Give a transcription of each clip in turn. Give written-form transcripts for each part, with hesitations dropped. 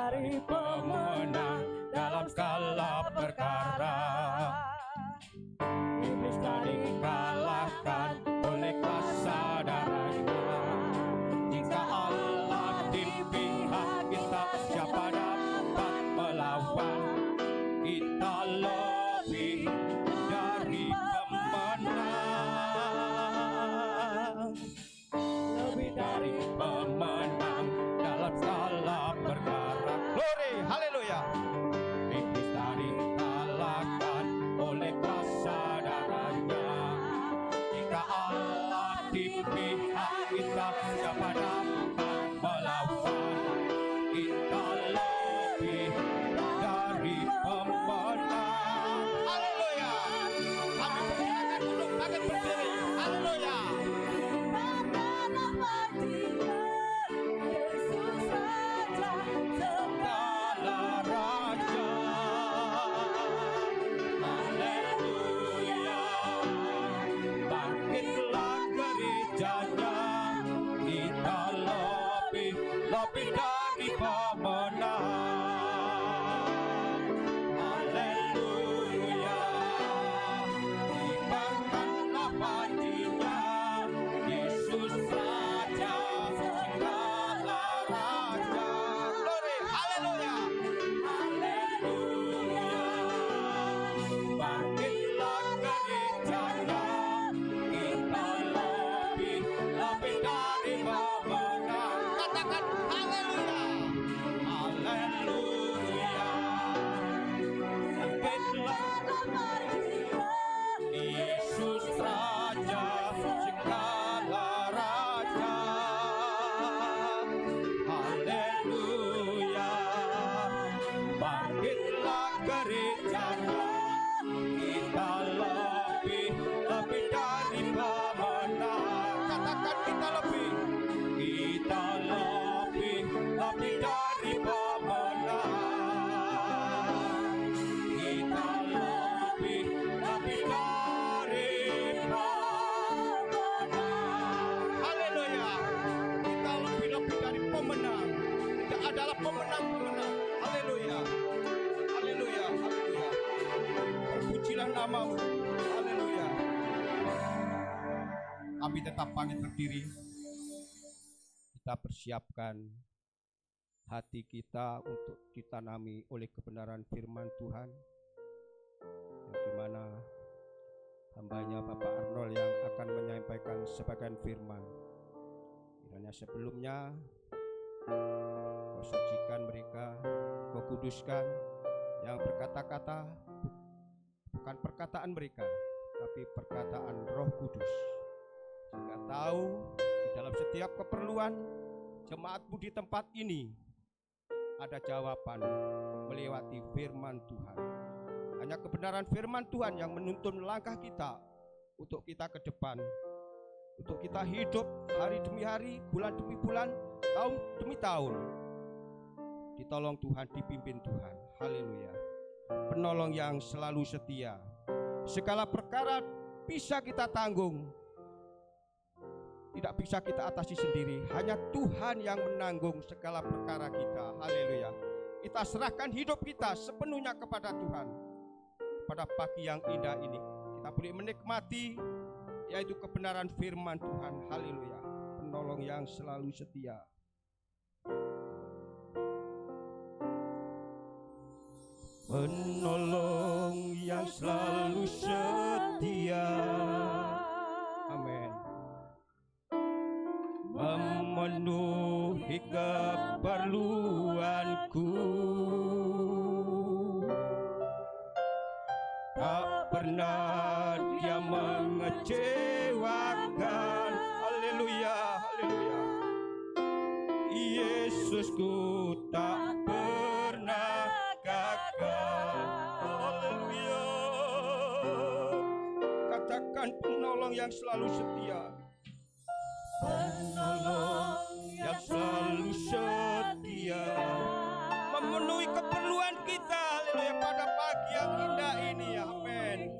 dari pemenang dalam skala perkara. Iblis telah dikalahkan oleh kuasa darahnya. Jika Allah di pihak kita, siapa dapat melawan? Kita lebih dari pemenang, lebih dari pemenang dalam skala perkara. Glory, haleluya. Iblis telah dikalahkan oleh kuasa darahnya. Jika Allah di pihak kita, siapa dapat melawan? Kita lebih dari pemenang. Haleluya. Kami persilakan duduk, kami berdiri. Haleluya. Lebih dari pemenang. Haleluya. Kibarkanlah panjinya, Yesus Raja segala raja. Glory, haleluya. Haleluya. Bangkitlah gerejanya, kita lebih dari pemenang. Katakan haleluya. Haleluya. Bangkitlah Yesus Raja segala raja. Haleluya. Bangkitlah gerejanya, kita lebih dari pemenang. Katakan kita lebih dari pemenang. Kita lebih dari pemenang. Haleluya. Kita lebih dari pemenang. Kita adalah pemenang-pemenang. Haleluya. Haleluya. Haleluya. Pujilah namamu. Haleluya. Kami tetap pamit berdiri. Kita persiapkan hati kita untuk ditanami oleh kebenaran firman Tuhan, yang dimana hambanya Bapak Arnold yang akan menyampaikan sebagian firman. Kiranya sebelumnya Kau sucikan mereka, Kau kuduskan, yang berkata-kata bukan perkataan mereka, tapi perkataan Roh Kudus, sehingga tahu di dalam setiap keperluan jemaatmu di tempat ini ada jawaban melewati firman Tuhan. Hanya kebenaran firman Tuhan yang menuntun langkah kita untuk kita ke depan, untuk kita hidup hari demi hari, bulan demi bulan, tahun demi tahun. Ditolong Tuhan, dipimpin Tuhan. Haleluya. Penolong yang selalu setia. Segala perkara bisa kita tanggung, tidak bisa kita atasi sendiri. Hanya Tuhan yang menanggung segala perkara kita. Haleluya. Kita serahkan hidup kita sepenuhnya kepada Tuhan. Pada pagi yang indah ini kita boleh menikmati yaitu kebenaran firman Tuhan. Haleluya. Penolong yang selalu setia. Penolong yang selalu setia. Amin. Memenuhi keperluanku, tak pernah dia mengecewakan. Haleluya, haleluya. Yesusku tak pernah gagal. Haleluya. Katakan penolong yang selalu setia. Penolong yang selalu setia, memenuhi keperluan kita. Haleluya. Pada pagi yang indah ini, amin.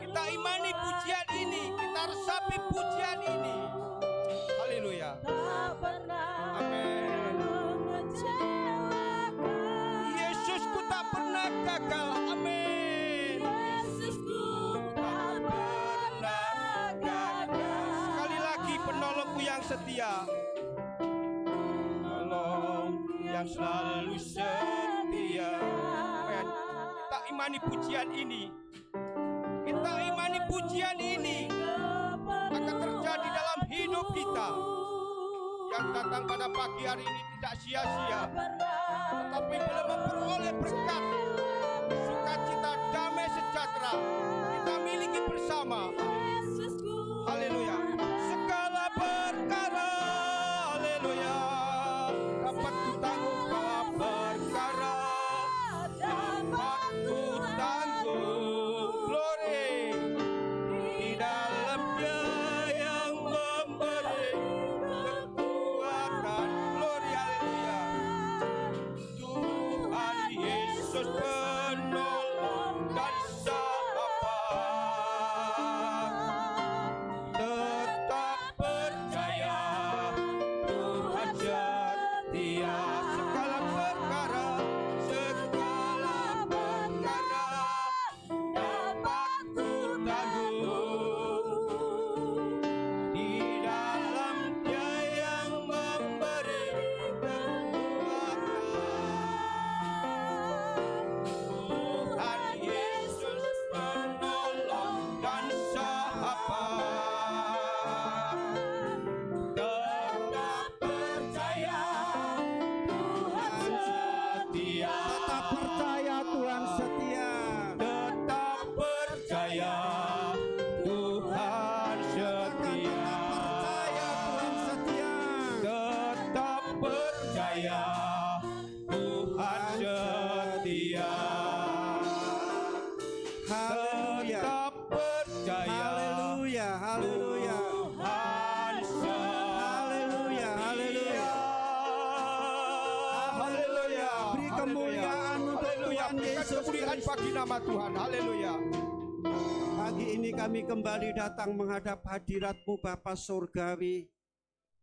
Kita imani pujian ini, kita resapi pujian ini. Haleluya. Amin. setia, tolong yang selalu setia. Amen. Kita imani pujian ini. Kita imani pujian ini akan terjadi dalam hidup kita. Yang datang pada pagi hari ini tidak sia-sia, tetapi belum memperoleh berkat, sukacita, damai sejahtera kita miliki bersama. Haleluya. Segala perkara, haleluya, dapat kutanggung. Segala perkara dapat kutanggung. Glory. Di dalam Dia yang memberi kekuatan. Glory, haleluya. Tuhan Yesus penolong dan sahabat. Tetap percaya Tuhan setia. Segala perkara dapat kutanggung. Di dalam Dia yang memberi kekuatan. Tuhan Yesus penolong dan sahabat. Tetap percaya Tuhan setia. Tetap percaya Tuhan setia. Tetap percaya Tuhan setia. Tetap percaya Tuhan setia. Tetap percaya Tuhan setia. Haleluya. Tetap percaya Haleluya. Haleluya. Tuhan Haleluya. Haleluya. Haleluya. Beri kemuliaan untuk Haleluya. Tuhan Berikan Yesus kemuliaan Kristus. bagi nama Tuhan. Haleluya. Pagi ini kami kembali datang menghadap hadirat-Mu Bapa Surgawi.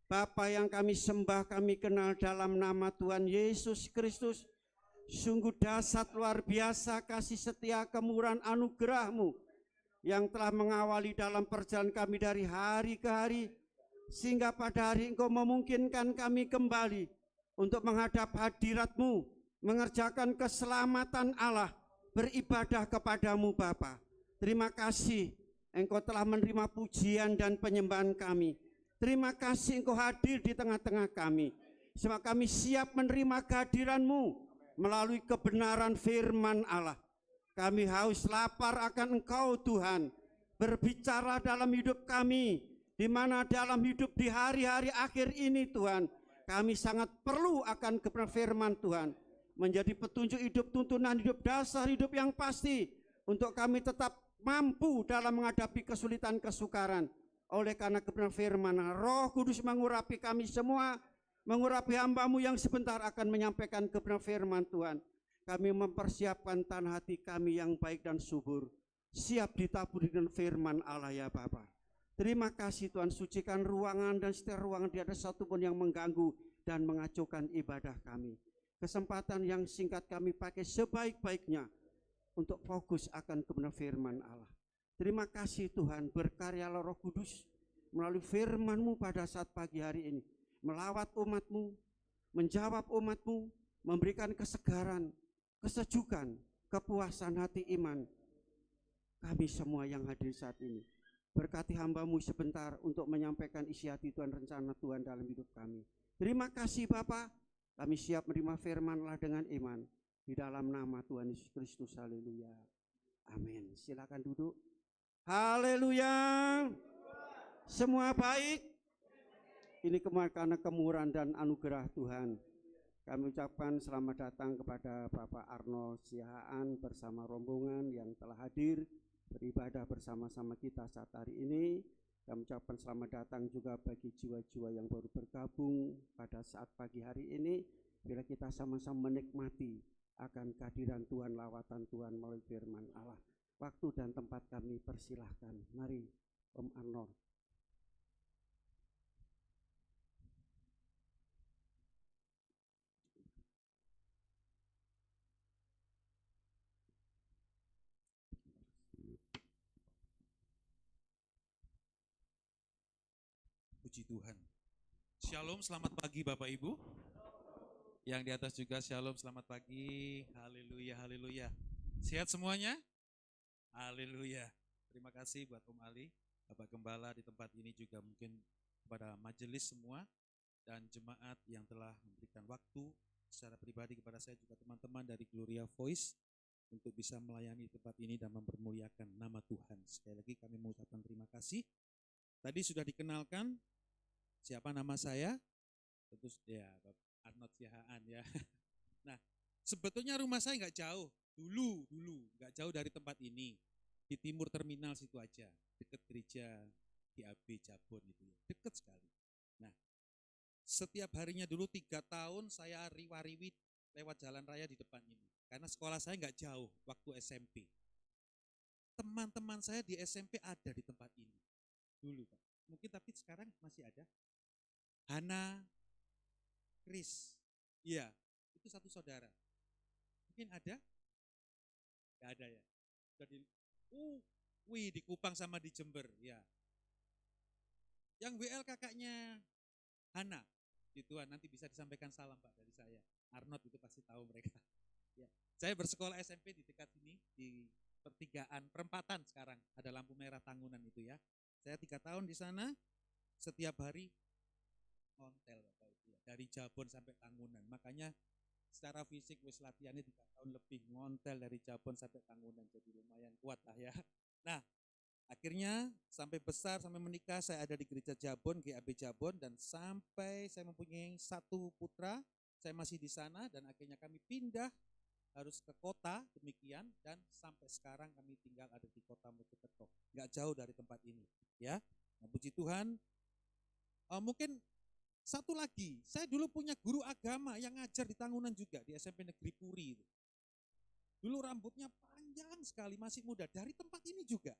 Bapa yang kami sembah, kami kenal dalam nama Tuhan Yesus Kristus. Sungguh dahsyat luar biasa kasih setia kemurahan anugerah-Mu yang telah mengawali dalam perjalanan kami dari hari ke hari, sehingga pada hari Engkau memungkinkan kami kembali untuk menghadap hadirat-Mu, mengerjakan keselamatan Allah, beribadah kepadamu Bapa. Terima kasih Engkau telah menerima pujian dan penyembahan kami. Terima kasih Engkau hadir di tengah-tengah kami. Sebab kami siap menerima kehadiran-Mu melalui kebenaran firman Allah. Kami haus lapar akan Engkau Tuhan. Berbicara dalam hidup kami, di mana dalam hidup di hari-hari akhir ini Tuhan, kami sangat perlu akan kebenaran firman Tuhan. Menjadi petunjuk hidup, tuntunan hidup, dasar hidup yang pasti untuk kami tetap mampu dalam menghadapi kesulitan kesukaran. Oleh karena kebenaran firman, Roh Kudus mengurapi kami semua, mengurapi hamba-Mu yang sebentar akan menyampaikan kebenaran firman Tuhan. Kami mempersiapkan tanah hati kami yang baik dan subur, siap ditaburi dengan firman Allah ya Bapa. Terima kasih Tuhan, sucikan ruangan dan setiap ruangan tidak ada satupun yang mengganggu dan mengacaukan ibadah kami. Kesempatan yang singkat kami pakai sebaik-baiknya untuk fokus akan kebenaran firman Allah. Terima kasih Tuhan, berkaryalah Roh Kudus melalui firman-Mu pada saat pagi hari ini, melawat umat-Mu, menjawab umat-Mu, memberikan kesegaran, kesejukan, kepuasan hati iman kami semua yang hadir saat ini. Berkati hamba-Mu sebentar untuk menyampaikan isi hati Tuhan, rencana Tuhan dalam hidup kami. Terima kasih Bapa, kami siap menerima firman Allah dengan iman. Di dalam nama Tuhan Yesus Kristus, haleluya. Amin. Silakan duduk. Haleluya. Semua baik. Ini karena kemurahan dan anugerah Tuhan. Kami ucapkan selamat datang kepada Bapak Arnold Siahaan bersama rombongan yang telah hadir beribadah bersama-sama kita saat hari ini. Kami ucapkan selamat datang juga bagi jiwa-jiwa yang baru bergabung pada saat pagi hari ini. Bila kita sama-sama menikmati akan kehadiran Tuhan, lawatan Tuhan melalui firman Allah. Waktu dan tempat kami persilahkan. Mari Om Arnold. Puji Tuhan, Shalom, selamat pagi Bapak Ibu. Yang di atas juga shalom, selamat pagi. Haleluya, haleluya. Sehat semuanya? Haleluya. Terima kasih buat Om Ali, Bapak Gembala di tempat ini juga mungkin kepada majelis semua dan jemaat yang telah memberikan waktu secara pribadi kepada saya juga teman-teman dari Gloria Voice untuk bisa melayani tempat ini dan mempermuliakan nama Tuhan. Sekali lagi kami mengucapkan terima kasih. Tadi sudah dikenalkan siapa nama saya? Tentu ya Arnold Siahaan ya. Nah, sebetulnya rumah saya nggak jauh. Dulu nggak jauh dari tempat ini. Di timur terminal situ aja, dekat gereja GAB Jabon itu ya, dekat sekali. Nah, setiap harinya dulu 3 tahun saya riwa-riwi lewat jalan raya di depan ini. Karena sekolah saya nggak jauh waktu SMP. Teman-teman saya di SMP ada di tempat ini. Dulu Pak. Mungkin tapi sekarang masih ada. Hana, Chris, iya, itu satu saudara. Mungkin ada? Gak ada ya. Sudah di Kupang sama di Jember, ya. Yang WL kakaknya Hana, itu nanti bisa disampaikan salam Pak dari saya. Arnold itu pasti tahu mereka. Ya. Saya bersekolah SMP di dekat ini, di perempatan sekarang, ada lampu merah Tangunan itu ya. Saya 3 tahun di sana, setiap hari ngontel Bapak itu ya, dari Jabon sampai Tangunan. Makanya secara fisik wis latihannya 3 tahun lebih ngontel dari Jabon sampai Tangunan, jadi lumayan kuat lah ya. Nah, akhirnya sampai besar, sampai menikah saya ada di gereja Jabon, GAB Jabon, dan sampai saya mempunyai 1 putra, saya masih di sana dan akhirnya kami pindah harus ke kota demikian dan sampai sekarang kami tinggal ada di kota Mojokerto, nggak jauh dari tempat ini ya. Nah, puji Tuhan. Mungkin satu lagi, saya dulu punya guru agama yang ngajar di Tangunan juga, di SMP Negeri Puri itu. Dulu rambutnya panjang sekali, masih muda, dari tempat ini juga.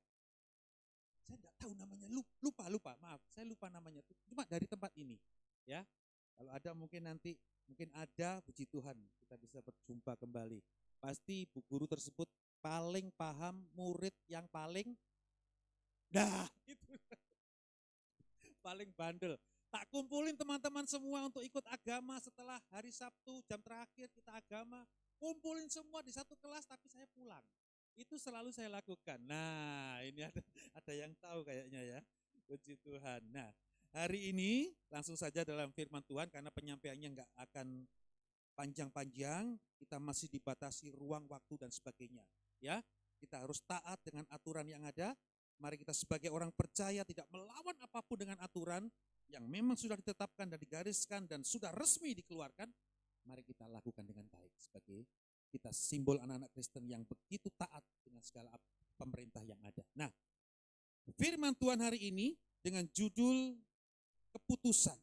Saya tidak tahu namanya, lupa, maaf, saya lupa namanya, cuma dari tempat ini. Ya, kalau ada mungkin nanti, mungkin ada, puji Tuhan, kita bisa berjumpa kembali. Pasti bu guru tersebut paling paham murid yang paling, itu paling bandel. Tak kumpulin teman-teman semua untuk ikut agama setelah hari Sabtu jam terakhir kita agama, kumpulin semua di satu kelas tapi saya pulang. Itu selalu saya lakukan. Nah, ini ada yang tahu kayaknya ya. Puji Tuhan. Nah, hari ini langsung saja dalam firman Tuhan karena penyampaiannya nggak akan panjang-panjang, kita masih dibatasi ruang, waktu dan sebagainya. Ya, kita harus taat dengan aturan yang ada. Mari kita sebagai orang percaya tidak melawan apapun dengan aturan yang memang sudah ditetapkan dan digariskan dan sudah resmi dikeluarkan. Mari kita lakukan dengan baik sebagai kita simbol anak-anak Kristen yang begitu taat dengan segala pemerintah yang ada. Nah, firman Tuhan hari ini dengan judul keputusan.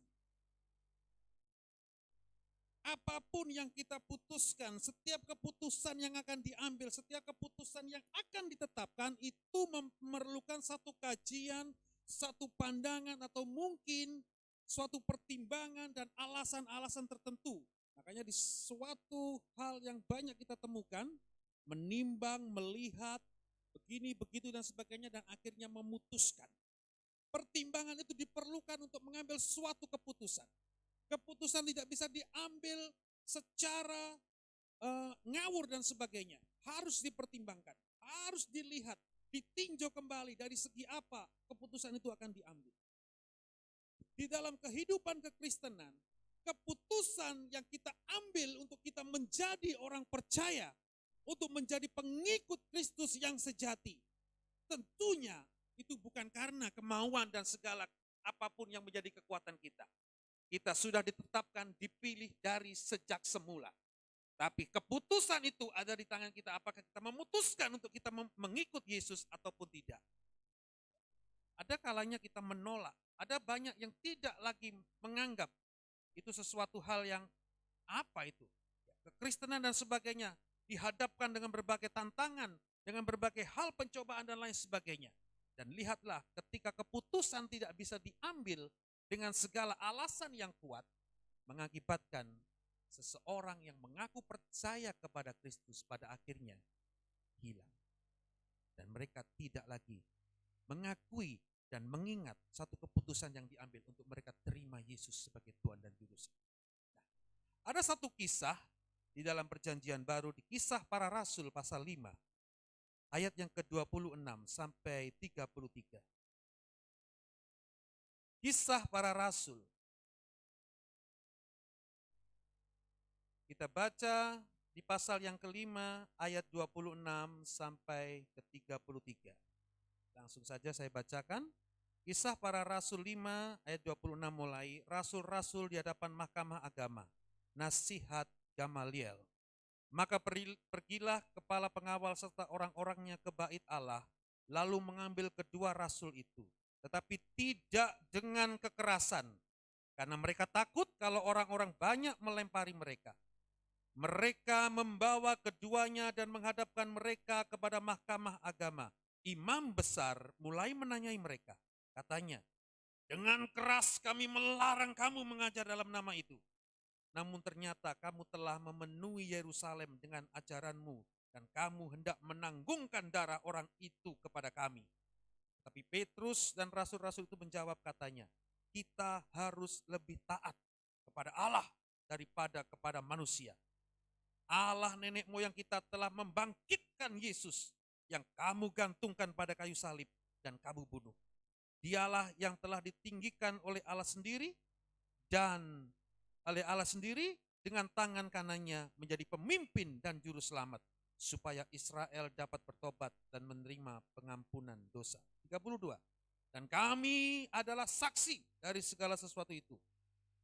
Apapun yang kita putuskan, setiap keputusan yang akan diambil, setiap keputusan yang akan ditetapkan itu memerlukan satu kajian, satu pandangan atau mungkin suatu pertimbangan dan alasan-alasan tertentu. Makanya di suatu hal yang banyak kita temukan, menimbang, melihat, begini, begitu dan sebagainya dan akhirnya memutuskan. Pertimbangan itu diperlukan untuk mengambil suatu keputusan. Keputusan tidak bisa diambil secara ngawur dan sebagainya. Harus dipertimbangkan, harus dilihat, ditinjau kembali dari segi apa keputusan itu akan diambil. Di dalam kehidupan kekristenan, keputusan yang kita ambil untuk kita menjadi orang percaya, untuk menjadi pengikut Kristus yang sejati, tentunya itu bukan karena kemauan dan segala apapun yang menjadi kekuatan kita. Kita sudah ditetapkan, dipilih dari sejak semula. Tapi keputusan itu ada di tangan kita, apakah kita memutuskan untuk kita mengikut Yesus ataupun tidak. Ada kalanya kita menolak, ada banyak yang tidak lagi menganggap itu sesuatu hal yang apa itu. Kekristenan dan sebagainya dihadapkan dengan berbagai tantangan, dengan berbagai hal pencobaan dan lain sebagainya. Dan lihatlah ketika keputusan tidak bisa diambil dengan segala alasan yang kuat, mengakibatkan seseorang yang mengaku percaya kepada Kristus pada akhirnya hilang. Dan mereka tidak lagi mengakui dan mengingat satu keputusan yang diambil untuk mereka terima Yesus sebagai Tuhan dan Juru Selamat. Ada satu kisah di dalam Perjanjian Baru, di Kisah Para Rasul pasal 5, ayat yang ke-26 sampai 33. Kisah Para Rasul. Kita baca di pasal yang kelima, ayat 26 sampai ke-33. Langsung saja saya bacakan. Kisah Para Rasul 5 ayat 26 mulai. Rasul-rasul di hadapan mahkamah agama. Nasihat Gamaliel. Maka pergilah kepala pengawal serta orang-orangnya ke bait Allah, lalu mengambil kedua rasul itu. Tetapi tidak dengan kekerasan, karena mereka takut kalau orang-orang banyak melempari mereka. Mereka membawa keduanya dan menghadapkan mereka kepada mahkamah agama. Imam besar mulai menanyai mereka. Katanya, dengan keras kami melarang kamu mengajar dalam nama itu. Namun ternyata kamu telah memenuhi Yerusalem dengan ajaranmu dan kamu hendak menanggungkan darah orang itu kepada kami. Tapi Petrus dan rasul-rasul itu menjawab katanya, kita harus lebih taat kepada Allah daripada kepada manusia. Allah nenek moyang kita telah membangkitkan Yesus yang kamu gantungkan pada kayu salib dan kamu bunuh. Dialah yang telah ditinggikan oleh Allah sendiri dan oleh Allah sendiri dengan tangan kanannya menjadi pemimpin dan juru selamat supaya Israel dapat bertobat dan menerima pengampunan dosa. 32. Dan kami adalah saksi dari segala sesuatu itu.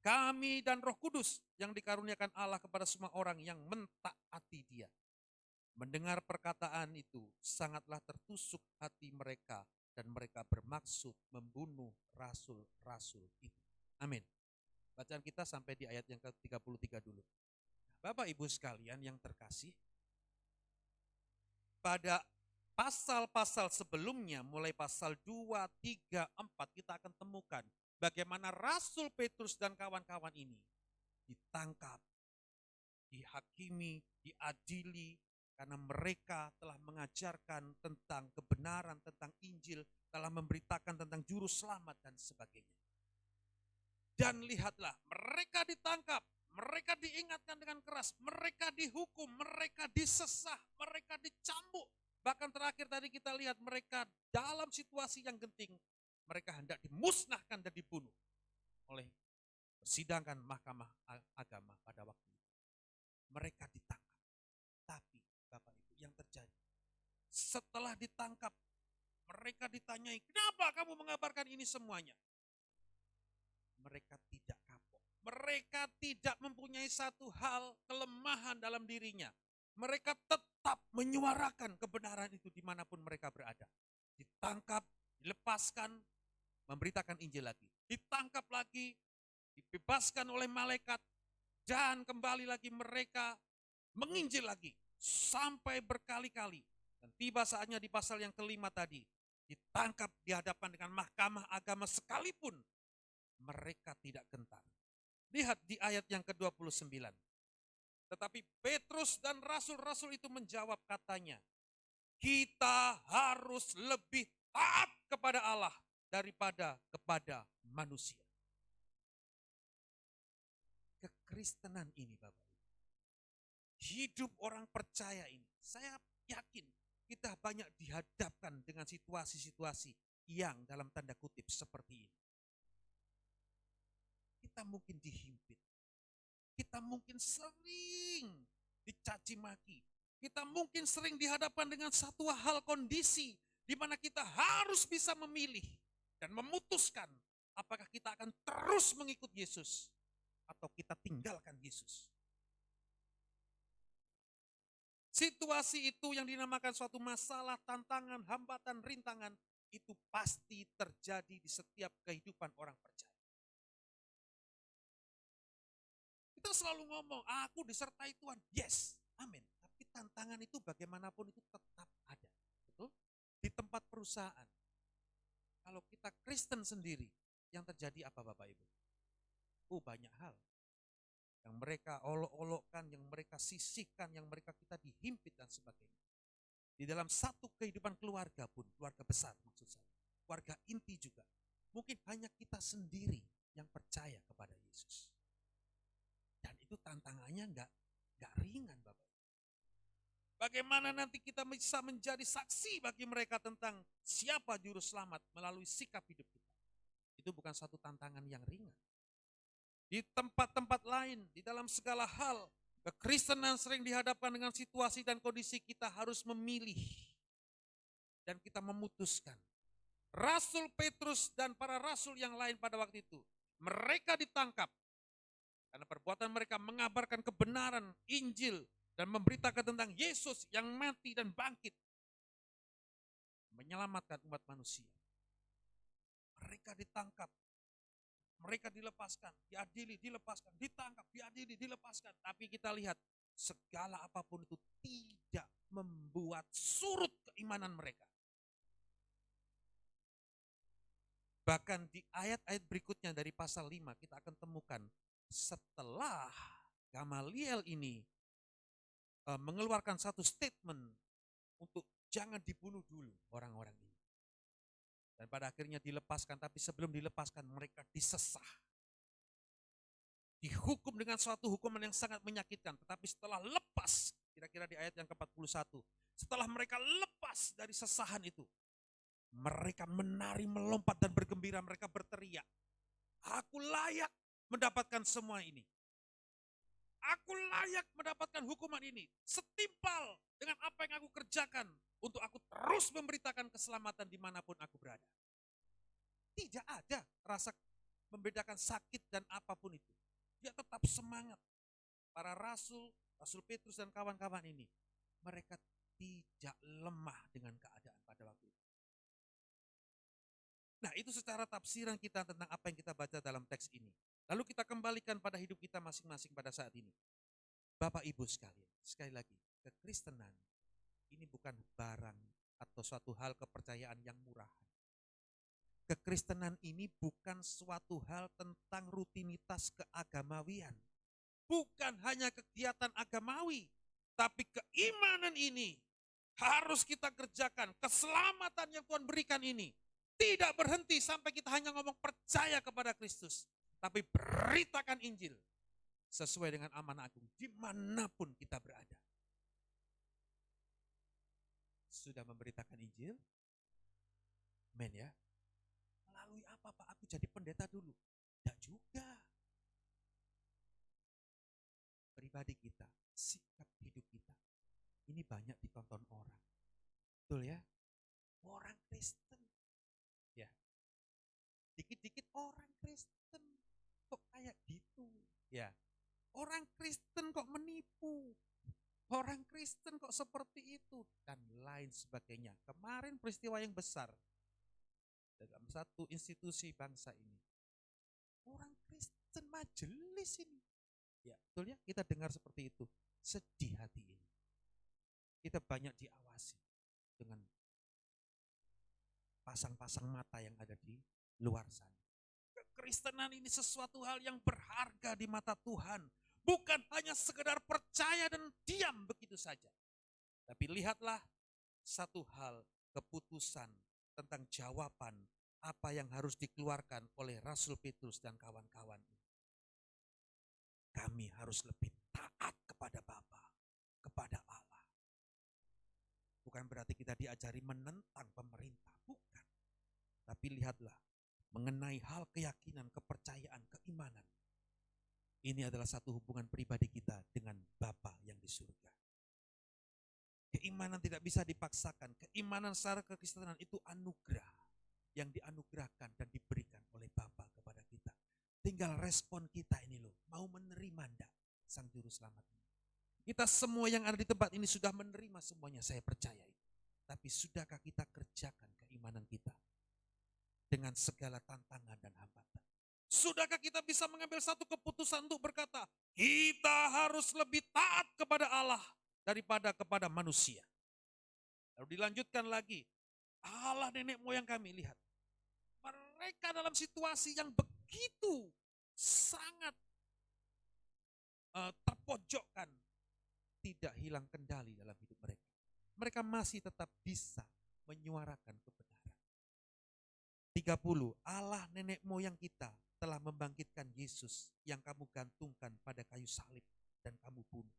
Kami dan Roh Kudus yang dikaruniakan Allah kepada semua orang yang mentaati Dia. Mendengar perkataan itu sangatlah tertusuk hati mereka dan mereka bermaksud membunuh rasul-rasul itu. Amin. Bacaan kita sampai di ayat yang ke-33 dulu. Bapak Ibu sekalian yang terkasih, pada pasal-pasal sebelumnya, mulai pasal 2, 3, 4, kita akan temukan bagaimana Rasul Petrus dan kawan-kawan ini ditangkap, dihakimi, diadili, karena mereka telah mengajarkan tentang kebenaran, tentang Injil, telah memberitakan tentang juru selamat dan sebagainya. Dan lihatlah, mereka ditangkap, mereka diingatkan dengan keras, mereka dihukum, mereka disesah, mereka dicambuk. Bahkan terakhir tadi kita lihat mereka dalam situasi yang genting, mereka hendak dimusnahkan dan dibunuh oleh persidangan mahkamah agama pada waktu itu. Mereka ditangkap. Tapi Bapak Ibu yang terjadi, setelah ditangkap, mereka ditanyai, kenapa kamu mengabarkan ini semuanya? Mereka tidak kapok. Mereka tidak mempunyai satu hal kelemahan dalam dirinya. Mereka tetap menyuarakan kebenaran itu dimanapun mereka berada. Ditangkap, dilepaskan, memberitakan Injil lagi. Ditangkap lagi, dibebaskan oleh malaikat, dan kembali lagi mereka menginjil lagi. Sampai berkali-kali. Dan tiba saatnya di pasal yang kelima tadi, ditangkap dihadapan dengan mahkamah agama sekalipun, mereka tidak gentar. Lihat di ayat yang ke-29. Tetapi Petrus dan rasul-rasul itu menjawab katanya, kita harus lebih taat kepada Allah daripada kepada manusia. Kekristenan ini Bapak Ibu, hidup orang percaya ini, saya yakin kita banyak dihadapkan dengan situasi-situasi yang dalam tanda kutip seperti ini. Kita mungkin dihimpit, kita mungkin sering dicaci maki, kita mungkin sering dihadapkan dengan satu hal kondisi di mana kita harus bisa memilih dan memutuskan apakah kita akan terus mengikut Yesus atau kita tinggalkan Yesus. Situasi itu yang dinamakan suatu masalah, tantangan, hambatan, rintangan, itu pasti terjadi di setiap kehidupan orang percaya. Kita selalu ngomong, aku disertai Tuhan. Yes, amin. Tapi tantangan itu bagaimanapun itu tetap ada. Betul? Di tempat perusahaan. Kalau kita Kristen sendiri, yang terjadi apa Bapak Ibu? Banyak hal. Yang mereka olok-olokkan, yang mereka sisihkan, yang mereka kita dihimpit dan sebagainya. Di dalam satu kehidupan keluarga pun, keluarga besar maksud saya. keluarga inti juga. Mungkin hanya kita sendiri yang percaya kepada Yesus. Dan itu tantangannya nggak ringan, Bapak. Bagaimana nanti kita bisa menjadi saksi bagi mereka tentang siapa juru selamat melalui sikap hidup kita. Itu bukan satu tantangan yang ringan. Di tempat-tempat lain, di dalam segala hal, kekristenan sering dihadapkan dengan situasi dan kondisi kita harus memilih. Dan kita memutuskan. Rasul Petrus dan para rasul yang lain pada waktu itu, mereka ditangkap. Karena perbuatan mereka mengabarkan kebenaran Injil dan memberitakan tentang Yesus yang mati dan bangkit. Menyelamatkan umat manusia. Mereka ditangkap. Mereka dilepaskan, diadili, dilepaskan, ditangkap, diadili, dilepaskan. Tapi kita lihat, segala apapun itu tidak membuat surut keimanan mereka. Bahkan di ayat-ayat berikutnya dari pasal 5, kita akan temukan setelah Gamaliel ini mengeluarkan satu statement untuk jangan dibunuh dulu orang-orang ini. Dan pada akhirnya dilepaskan, tapi sebelum dilepaskan mereka disesah. Dihukum dengan suatu hukuman yang sangat menyakitkan. Tetapi setelah lepas, kira-kira di ayat yang ke-41, setelah mereka lepas dari sesahan itu, mereka menari, melompat dan bergembira, mereka berteriak, aku layak mendapatkan semua ini. Aku layak mendapatkan hukuman ini, setimpal dengan apa yang aku kerjakan untuk aku terus memberitakan keselamatan dimanapun aku berada. Tidak ada rasa membedakan sakit dan apapun itu. Dia tetap semangat. Para rasul, Rasul Petrus dan kawan-kawan ini, mereka tidak lemah dengan keadaan pada waktu itu. Nah, itu secara tafsiran kita tentang apa yang kita baca dalam teks ini. Lalu kita kembalikan pada hidup kita masing-masing pada saat ini. Bapak Ibu sekalian, sekali lagi, kekristenan ini bukan barang atau suatu hal kepercayaan yang murahan. Kekristenan ini bukan suatu hal tentang rutinitas keagamawian. Bukan hanya kegiatan agamawi, tapi keimanan ini harus kita kerjakan. Keselamatan yang Tuhan berikan ini tidak berhenti sampai kita hanya ngomong percaya kepada Kristus. Tapi beritakan Injil sesuai dengan amanah agung dimanapun kita berada. Sudah memberitakan Injil? Amin ya. Melalui apa Pak? Aku jadi pendeta dulu? Tidak juga. Pribadi kita, sikap hidup kita, ini banyak ditonton orang. Betul ya? Orang Kristen. Ya. Dikit-dikit orang Kristen. Kok kayak gitu? Ya. Orang Kristen kok menipu? Orang Kristen kok seperti itu? Dan lain sebagainya. Kemarin peristiwa yang besar dalam satu institusi bangsa ini. Orang Kristen majelis ini. Ya, betul ya? Kita dengar seperti itu. Sedih hati ini. Kita banyak diawasi dengan pasang-pasang mata yang ada di luar sana. Kekristenan ini sesuatu hal yang berharga di mata Tuhan. Bukan hanya sekedar percaya dan diam begitu saja. Tapi lihatlah satu hal, keputusan tentang jawaban apa yang harus dikeluarkan oleh Rasul Petrus dan kawan-kawan ini. Kami harus lebih taat kepada Bapa, kepada Allah. Bukan berarti kita diajari menentang pemerintah, bukan. Tapi lihatlah, mengenai hal keyakinan, kepercayaan, keimanan. Ini adalah satu hubungan pribadi kita dengan Bapa yang di surga. Keimanan tidak bisa dipaksakan. Keimanan secara kekristenan itu anugerah yang dianugerahkan dan diberikan oleh Bapa kepada kita. Tinggal respon kita ini loh, mau menerima enggak Sang Juru Selamat ini. Kita semua yang ada di tempat ini sudah menerima semuanya, saya percaya itu. Tapi sudahkah kita kerjakan keimanan kita dengan segala tantangan dan hambatan? Sudahkah kita bisa mengambil satu keputusan untuk berkata, kita harus lebih taat kepada Allah daripada kepada manusia. Lalu dilanjutkan lagi, Allah nenek moyang kami, lihat. Mereka dalam situasi yang begitu sangat terpojokkan, tidak hilang kendali dalam hidup mereka. Mereka masih tetap bisa menyuarakan kebenaran. 30, Allah nenek moyang kita telah membangkitkan Yesus yang kamu gantungkan pada kayu salib dan kamu bunuh.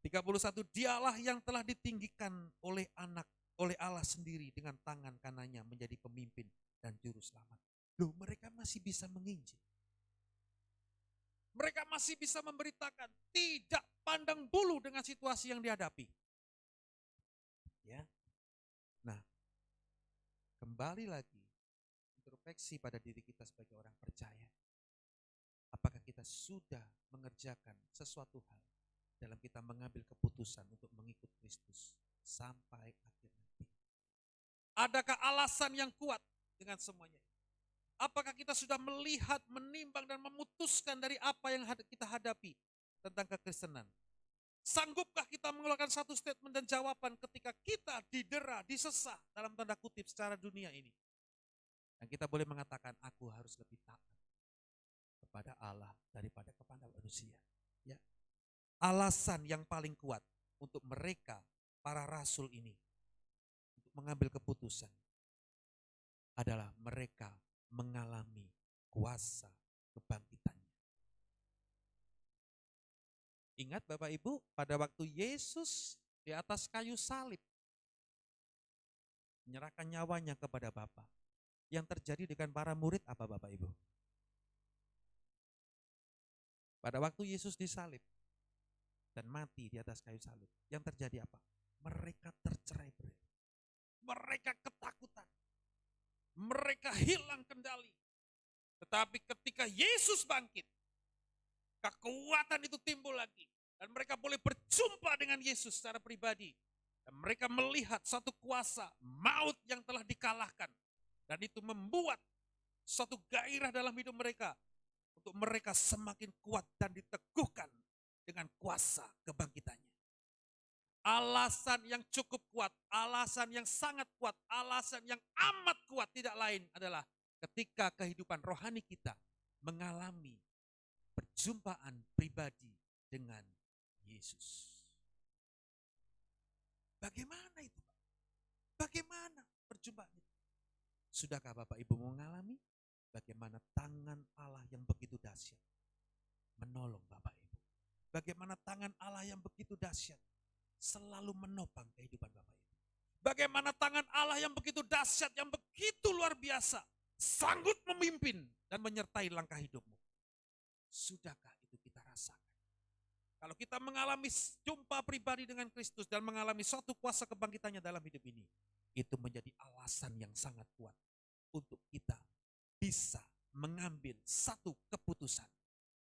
31, dialah yang telah ditinggikan oleh Allah sendiri dengan tangan kanannya menjadi pemimpin dan juru selamat. Loh, mereka masih bisa menginjil. Mereka masih bisa memberitakan, tidak pandang bulu dengan situasi yang dihadapi. Ya. Nah, kembali lagi introspeksi pada diri kita sebagai orang percaya. Apakah kita sudah mengerjakan sesuatu hal dalam kita mengambil keputusan untuk mengikut Kristus sampai akhir nanti? Adakah alasan yang kuat dengan semuanya? Apakah kita sudah melihat, menimbang, dan memutuskan dari apa yang kita hadapi tentang kekristenan? Sanggupkah kita mengeluarkan satu statement dan jawaban ketika kita didera, disesah dalam tanda kutip secara dunia ini? Dan kita boleh mengatakan, aku harus lebih taat kepada Allah daripada kepada manusia. Ya. Alasan yang paling kuat untuk mereka, para rasul ini, untuk mengambil keputusan adalah mereka mengalami kuasa kebangkitannya. Ingat Bapak Ibu, pada waktu Yesus di atas kayu salib menyerahkan nyawanya kepada Bapa, yang terjadi dengan para murid apa Bapak Ibu? Pada waktu Yesus disalib dan mati di atas kayu salib, yang terjadi apa? Mereka tercerai-berai. Mereka ketakutan. Mereka hilang kendali. Tetapi ketika Yesus bangkit, kekuatan itu timbul lagi. Dan mereka boleh berjumpa dengan Yesus secara pribadi. Dan mereka melihat satu kuasa maut yang telah dikalahkan. Dan itu membuat suatu gairah dalam hidup mereka. Untuk mereka semakin kuat dan diteguhkan dengan kuasa kebangkitannya. Alasan yang cukup kuat, alasan yang sangat kuat, alasan yang amat kuat tidak lain adalah ketika kehidupan rohani kita mengalami perjumpaan pribadi dengan Yesus. Bagaimana itu, Pak? Bagaimana perjumpaan itu? Sudahkah Bapak Ibu mengalami bagaimana tangan Allah yang begitu dahsyat menolong Bapak Ibu? Bagaimana tangan Allah yang begitu dahsyat selalu menopang kehidupan Bapak Ibu? Bagaimana tangan Allah yang begitu dahsyat, yang begitu luar biasa, sanggup memimpin dan menyertai langkah hidupmu? Sudahkah itu kita rasakan? Kalau kita mengalami jumpa pribadi dengan Kristus dan mengalami suatu kuasa kebangkitannya dalam hidup ini, itu menjadi alasan yang sangat kuat untuk kita bisa mengambil satu keputusan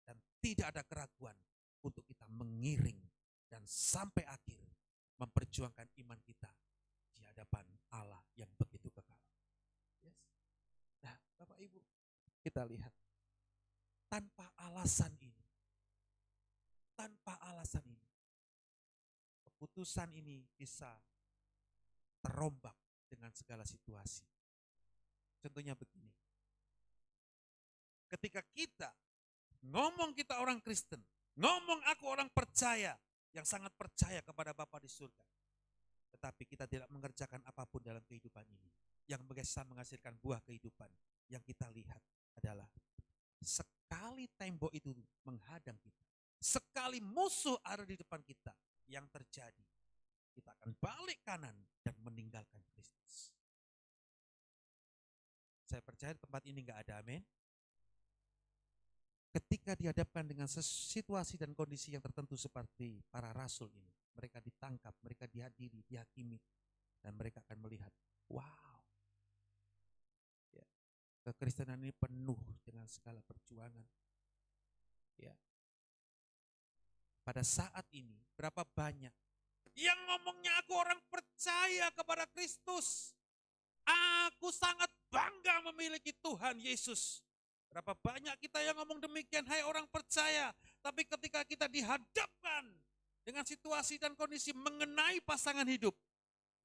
dan tidak ada keraguan untuk kita mengiring dan sampai akhir memperjuangkan iman kita di hadapan Allah yang begitu kekal. Yes. Nah, Bapak Ibu, kita lihat tanpa alasan ini, keputusan ini bisa terombak dengan segala situasi. Contohnya begini, ketika kita ngomong kita orang Kristen, ngomong aku orang percaya, yang sangat percaya kepada Bapa di surga, tetapi kita tidak mengerjakan apapun dalam kehidupan ini yang bisa menghasilkan buah kehidupan, yang kita lihat adalah sekali tembok itu menghadang kita, sekali musuh ada di depan kita, yang terjadi kita akan balik kanan dan meninggalkan Kristus. Saya percaya tempat ini nggak ada amin. Ketika dihadapkan dengan situasi dan kondisi yang tertentu seperti para rasul ini, mereka ditangkap, mereka dihadiri, dihakimi, dan mereka akan melihat, wow, ya, kekristenan ini penuh dengan segala perjuangan. Ya. Pada saat ini, berapa banyak yang ngomongnya aku orang percaya kepada Kristus, aku sangat bangga memiliki Tuhan Yesus. Berapa banyak kita yang ngomong demikian, hai orang percaya, tapi ketika kita dihadapkan dengan situasi dan kondisi mengenai pasangan hidup,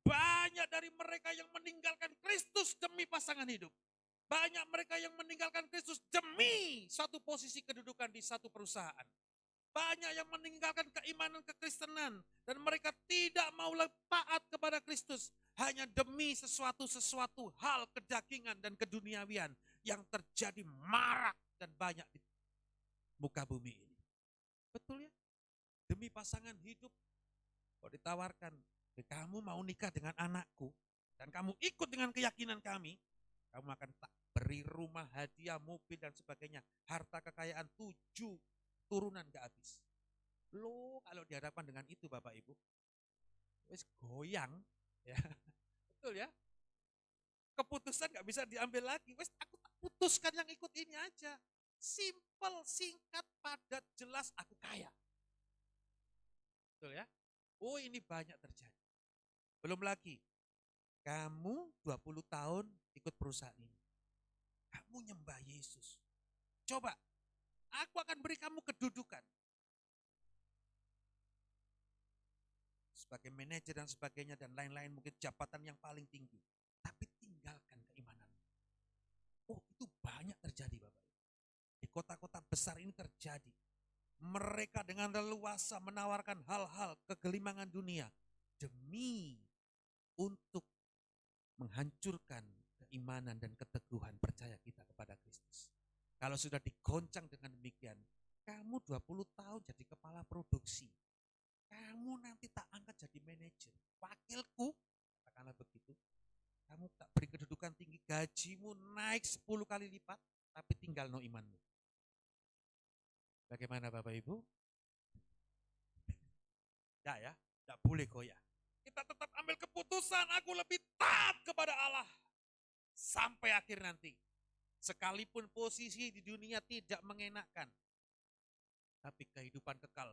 banyak dari mereka yang meninggalkan Kristus demi pasangan hidup. Banyak mereka yang meninggalkan Kristus demi satu posisi kedudukan di satu perusahaan. Banyak yang meninggalkan keimanan kekristenan dan mereka tidak mau taat kepada Kristus hanya demi sesuatu hal kedagingan dan keduniawian yang terjadi marak dan banyak di muka bumi ini. Betul ya? Demi pasangan hidup, kok ditawarkan, kamu mau nikah dengan anakku, dan kamu ikut dengan keyakinan kami, kamu akan tak beri rumah, hadiah, mobil, dan sebagainya. Harta kekayaan 7 turunan gak habis. Loh, kalau dihadapkan dengan itu Bapak Ibu, wis goyang. Ya. Betul ya? Keputusan gak bisa diambil lagi. Wis aku tak putuskan yang ikut ini aja. Simple, singkat, padat, jelas, aku kaya. Betul ya? Oh, ini banyak terjadi. Belum lagi, kamu 20 tahun ikut perusahaan ini. Kamu nyembah Yesus. Coba, aku akan beri kamu kedudukan. Sebagai manajer dan sebagainya dan lain-lain, mungkin jabatan yang paling tinggi. Tapi tinggalkan keimananmu. Oh, itu banyak terjadi Bapak. Di kota-kota besar ini terjadi. Mereka dengan leluasa menawarkan hal-hal kegelimangan dunia demi untuk menghancurkan keimanan dan keteguhan percaya kita kepada Kristus. Kalau sudah digoncang dengan demikian, kamu 20 tahun jadi kepala produksi. Kamu nanti tak angkat jadi manajer. Wakilku, katakanlah begitu. Kamu tak beri kedudukan tinggi, gajimu naik 10 kali lipat, tapi tinggal no imanmu. Bagaimana Bapak Ibu? Tidak ya, tidak boleh goyah. Kita tetap ambil keputusan, aku lebih taat kepada Allah. Sampai akhir nanti. Sekalipun posisi di dunia tidak mengenakan. Tapi kehidupan kekal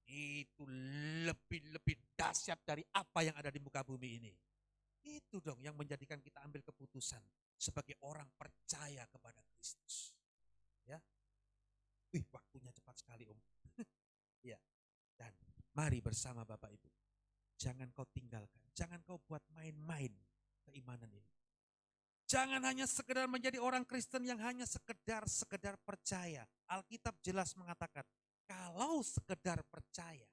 itu lebih dahsyat dari apa yang ada di muka bumi ini. Itu dong yang menjadikan kita ambil keputusan sebagai orang percaya kepada Kristus. Ya. Waktunya cepat sekali Om. Ya. Dan mari bersama Bapak Ibu. Jangan kau tinggalkan, jangan kau buat main-main keimanan ini. Jangan hanya sekedar menjadi orang Kristen yang hanya sekedar percaya. Alkitab jelas mengatakan, kalau sekedar percaya,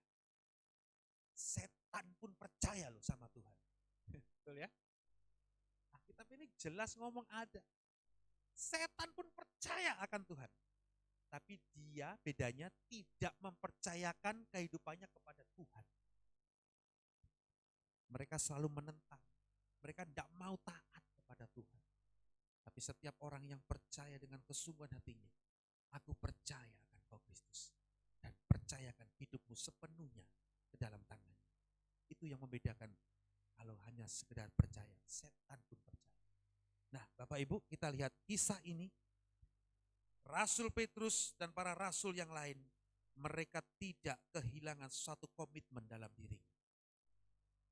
setan pun percaya loh sama Tuhan. Betul ya? Alkitab ini jelas ngomong ada. Setan pun percaya akan Tuhan. Tapi dia bedanya tidak mempercayakan kehidupannya kepada Tuhan. Mereka selalu menentang. Mereka tidak mau taat kepada Tuhan. Tapi setiap orang yang percaya dengan kesungguhan hatinya, aku percaya akan Kau Kristus. Dan percayakan hidupmu sepenuhnya ke dalam tangannya. Itu yang membedakan. Kalau hanya sekedar percaya, setan pun percaya. Nah Bapak Ibu, kita lihat kisah ini. Rasul Petrus dan para rasul yang lain, mereka tidak kehilangan suatu komitmen dalam dirinya.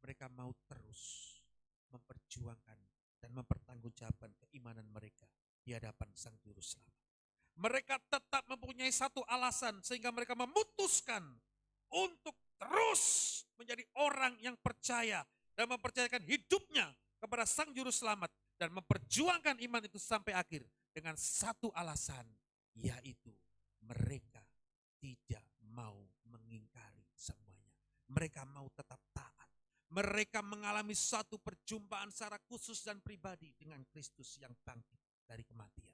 Mereka mau terus memperjuangkan dan mempertanggungjawabkan keimanan mereka di hadapan Sang Juru Selamat. Mereka tetap mempunyai satu alasan sehingga mereka memutuskan untuk terus menjadi orang yang percaya dan mempercayakan hidupnya kepada Sang Juru Selamat dan memperjuangkan iman itu sampai akhir dengan satu alasan, yaitu mereka tidak mau mengingkari semuanya. Mereka mau tetap taat. Mereka mengalami satu perjumpaan secara khusus dan pribadi dengan Kristus yang bangkit dari kematian.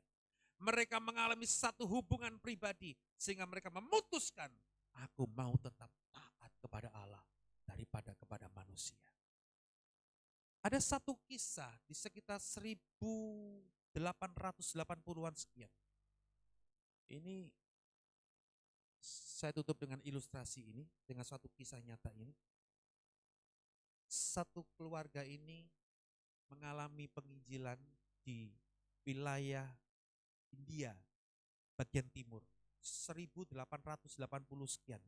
Mereka mengalami satu hubungan pribadi sehingga mereka memutuskan, aku mau tetap taat kepada Allah daripada kepada manusia. Ada satu kisah di sekitar 1880-an sekian. Ini saya tutup dengan ilustrasi ini, dengan suatu kisah nyata ini. Satu keluarga ini mengalami penginjilan di wilayah India bagian timur 1880 sekian.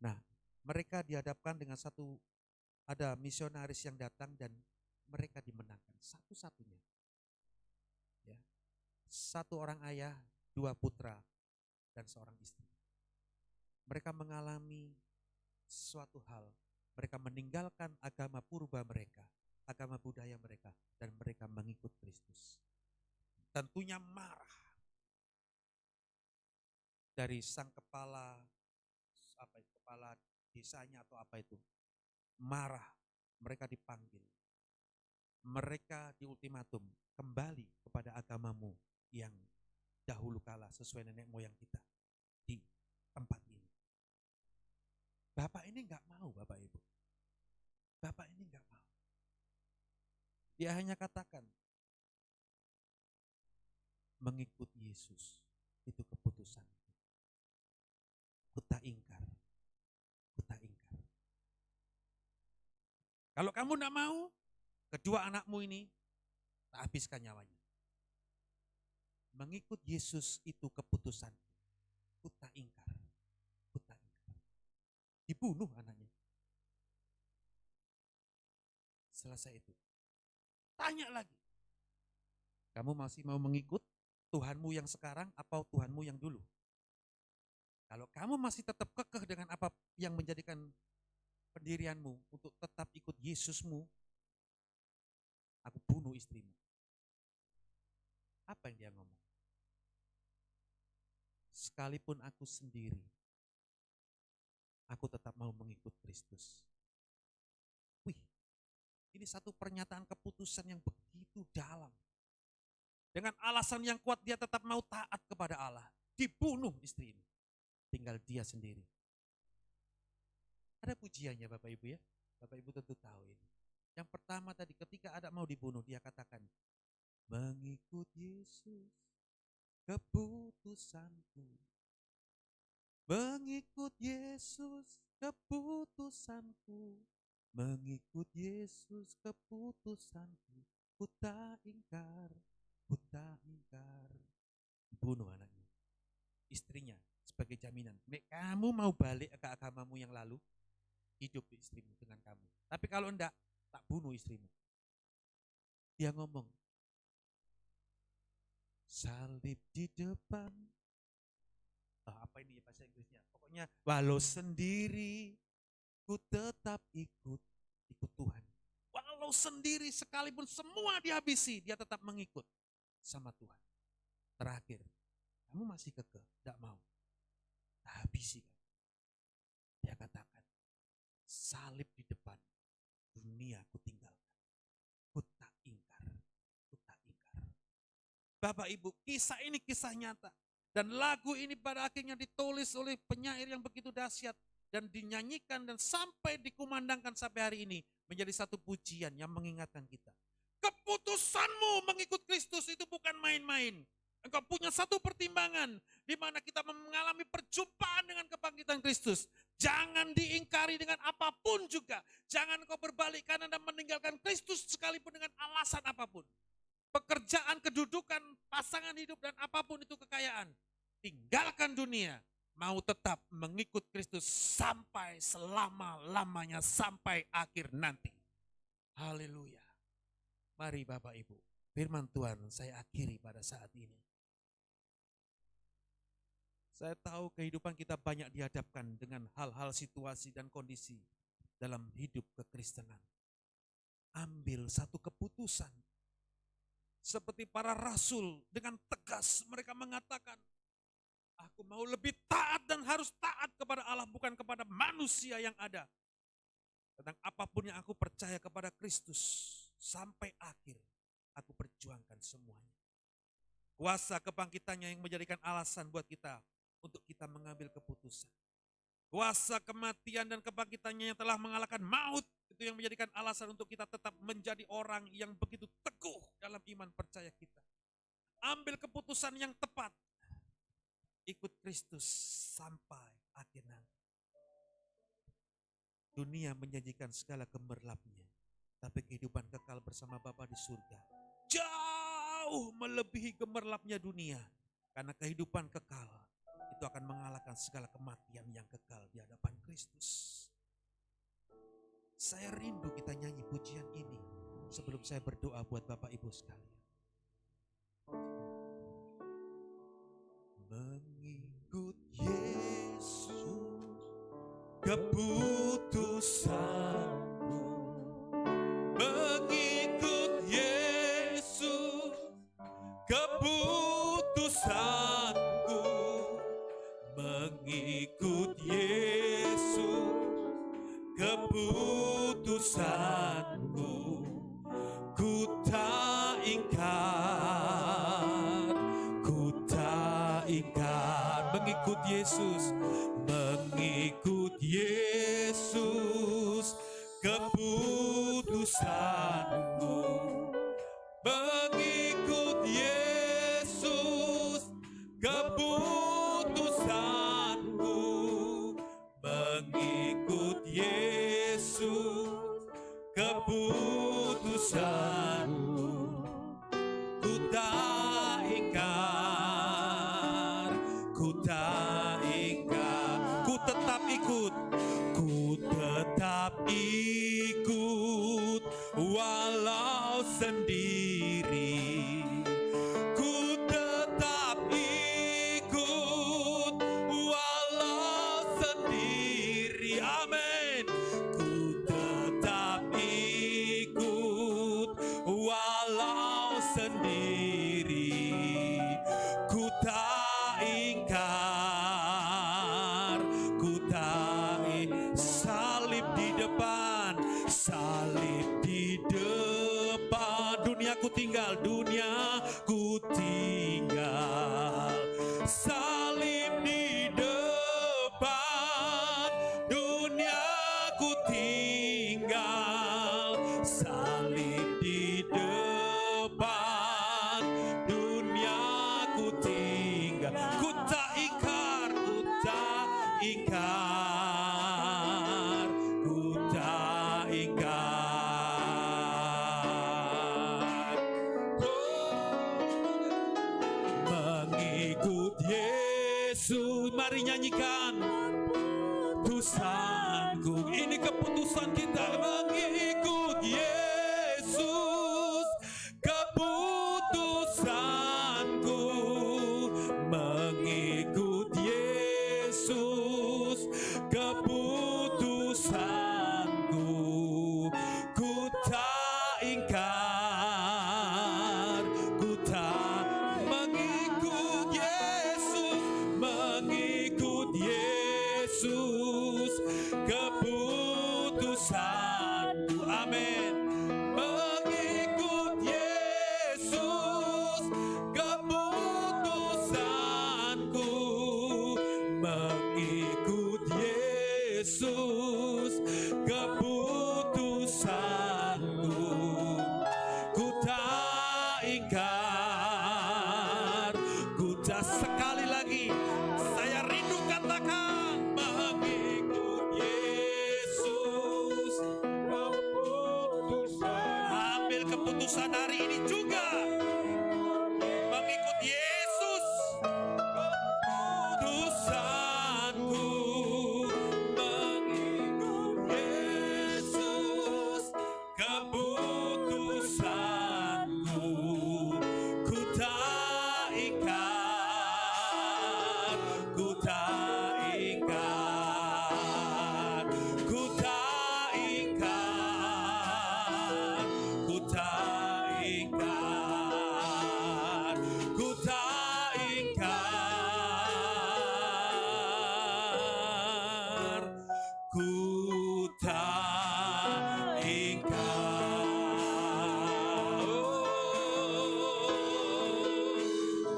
Nah, mereka dihadapkan dengan ada misionaris yang datang dan mereka dimenangkan satu-satunya. Ya. Satu orang ayah, 2 putra dan seorang istri. Mereka mengalami suatu hal. Mereka meninggalkan agama purba mereka, agama budaya mereka, dan mereka mengikut Kristus. Tentunya marah dari sang kepala desanya atau apa itu. Marah, mereka dipanggil. mereka diultimatum, kembali kepada agamamu yang dahulu kala sesuai nenek moyang kita di tempat ini. Bapak ini nggak mau, Bapak Ibu. Bapak ini nggak mau. Dia hanya katakan, mengikut Yesus itu keputusanku. Kuta ingkar. Kalau kamu tidak mau, kedua anakmu ini tak habiskan nyawanya. Mengikut Yesus itu keputusanku. Kuta ingkar. Dibunuh anaknya. Selesai itu. Tanya lagi. Kamu masih mau mengikut Tuhanmu yang sekarang atau Tuhanmu yang dulu? Kalau kamu masih tetap kekeh dengan apa yang menjadikan pendirianmu untuk tetap ikut Yesusmu, aku bunuh istrimu. Apa yang dia ngomong? Sekalipun aku sendiri, aku tetap mau mengikut Kristus. Wih, ini satu pernyataan keputusan yang begitu dalam. Dengan alasan yang kuat dia tetap mau taat kepada Allah. Dibunuh istri ini. Tinggal dia sendiri. Ada pujiannya Bapak Ibu ya. Bapak Ibu tentu tahu ini. Yang pertama tadi ketika ada mau dibunuh dia katakan, mengikut Yesus keputusanku. Mengikut Yesus keputusanku. Mengikut Yesus keputusanku. Ku tak ingkar. Bunuh anaknya. Istrinya sebagai jaminan. Nek kamu mau balik ke agamamu yang lalu, hidup istrimu dengan kamu. Tapi kalau enggak, tak bunuh istrimu. Dia ngomong, salib di depan. Apa ini bahasa Inggrisnya? Pokoknya walau sendiri, ku tetap ikut Tuhan. Walau sendiri sekalipun semua dihabisi, dia tetap mengikut sama Tuhan. Terakhir, kamu masih kekeh, tidak mau. Tak habisi kan. Dia katakan, salib di depan, dunia ku tinggalkan. Ku tak ingkar. Bapak Ibu, kisah ini kisah nyata. Dan lagu ini pada akhirnya ditulis oleh penyair yang begitu dahsyat. Dan dinyanyikan dan sampai dikumandangkan sampai hari ini. Menjadi satu pujian yang mengingatkan kita. Keputusanmu mengikut Kristus itu bukan main-main. Engkau punya satu pertimbangan di mana kita mengalami perjumpaan dengan kebangkitan Kristus. Jangan diingkari dengan apapun juga. Jangan kau berbalik kanan dan meninggalkan Kristus sekalipun dengan alasan apapun. Pekerjaan, kedudukan, pasangan hidup dan apapun itu kekayaan. Tinggalkan dunia. Mau tetap mengikut Kristus sampai selama-lamanya sampai akhir nanti. Haleluya. Mari Bapak Ibu, firman Tuhan saya akhiri pada saat ini. Saya tahu kehidupan kita banyak dihadapkan dengan hal-hal situasi dan kondisi dalam hidup kekristenan. Ambil satu keputusan. Seperti para rasul dengan tegas mereka mengatakan, aku mau lebih taat dan harus taat kepada Allah bukan kepada manusia yang ada. Tentang apapun yang aku percaya kepada Kristus sampai akhir aku perjuangkan semuanya. Kuasa kebangkitannya yang menjadikan alasan buat kita untuk kita mengambil keputusan. Kuasa kematian dan kebangkitannya yang telah mengalahkan maut, itu yang menjadikan alasan untuk kita tetap menjadi orang yang begitu teguh dalam iman percaya kita. Ambil keputusan yang tepat. Ikut Kristus sampai akhir nanti. Dunia menjanjikan segala gemerlapnya, tapi kehidupan kekal bersama Bapa di surga jauh melebihi gemerlapnya dunia. Karena kehidupan kekal itu akan mengalahkan segala kematian yang kekal di hadapan Kristus. Saya rindu kita nyanyi pujian ini sebelum saya berdoa buat Bapak Ibu sekalian. Mengikut Yesus keputusanku. Mengikut Yesus keputusanku. Mengikut Yesus keputusanku. Ku Yesus, mengikut Yesus, keputusanku. Mengikut Yesus, keputusanku. Mengikut Yesus, keputusanku. Ku tak ingkar, ku tak ingkar, ku tetap ikut, ku tetap ikut walau sendiri. Ku tetap ikut walau sendiri. Amin. Ku tetap ikut walau sendiri. Ku tak ingkar, ku tak salib di depan, salib di depan. Dunia ku tinggal, dunia ku tinggal. Salib di depan, dunia ku tinggal. Salib di depan, dunia ku tinggal. Ku tak ingkar, ku tak ingkar, ku tak ingkar. Mengikut Yesus, mari nyanyikan. Keputusanku, ini keputusan kita. Mengikut Yesus, keputusanku. Mengikut Yesus, keputusanku. Ku tak ingkar, ku tak. Mengikut Yesus, mengikut Yesus, keputusanku. Amin. Mengikut Yesus, keputusanku. Mengikut Yesus, keputusanku. Ku tak ingkar, ku tak. Sekali lagi saya rindu katakan, mengikut Yesus, keputusan. Ambil keputusan hari ini juga, mengikut Yesus, keputusanku. Mengikut Yesus, keputusanku. Ku tak ingkar, ku tak ingkar, ku tak ingkar, ku tak ingkar, ku tak ingkar, ku tak ingkar.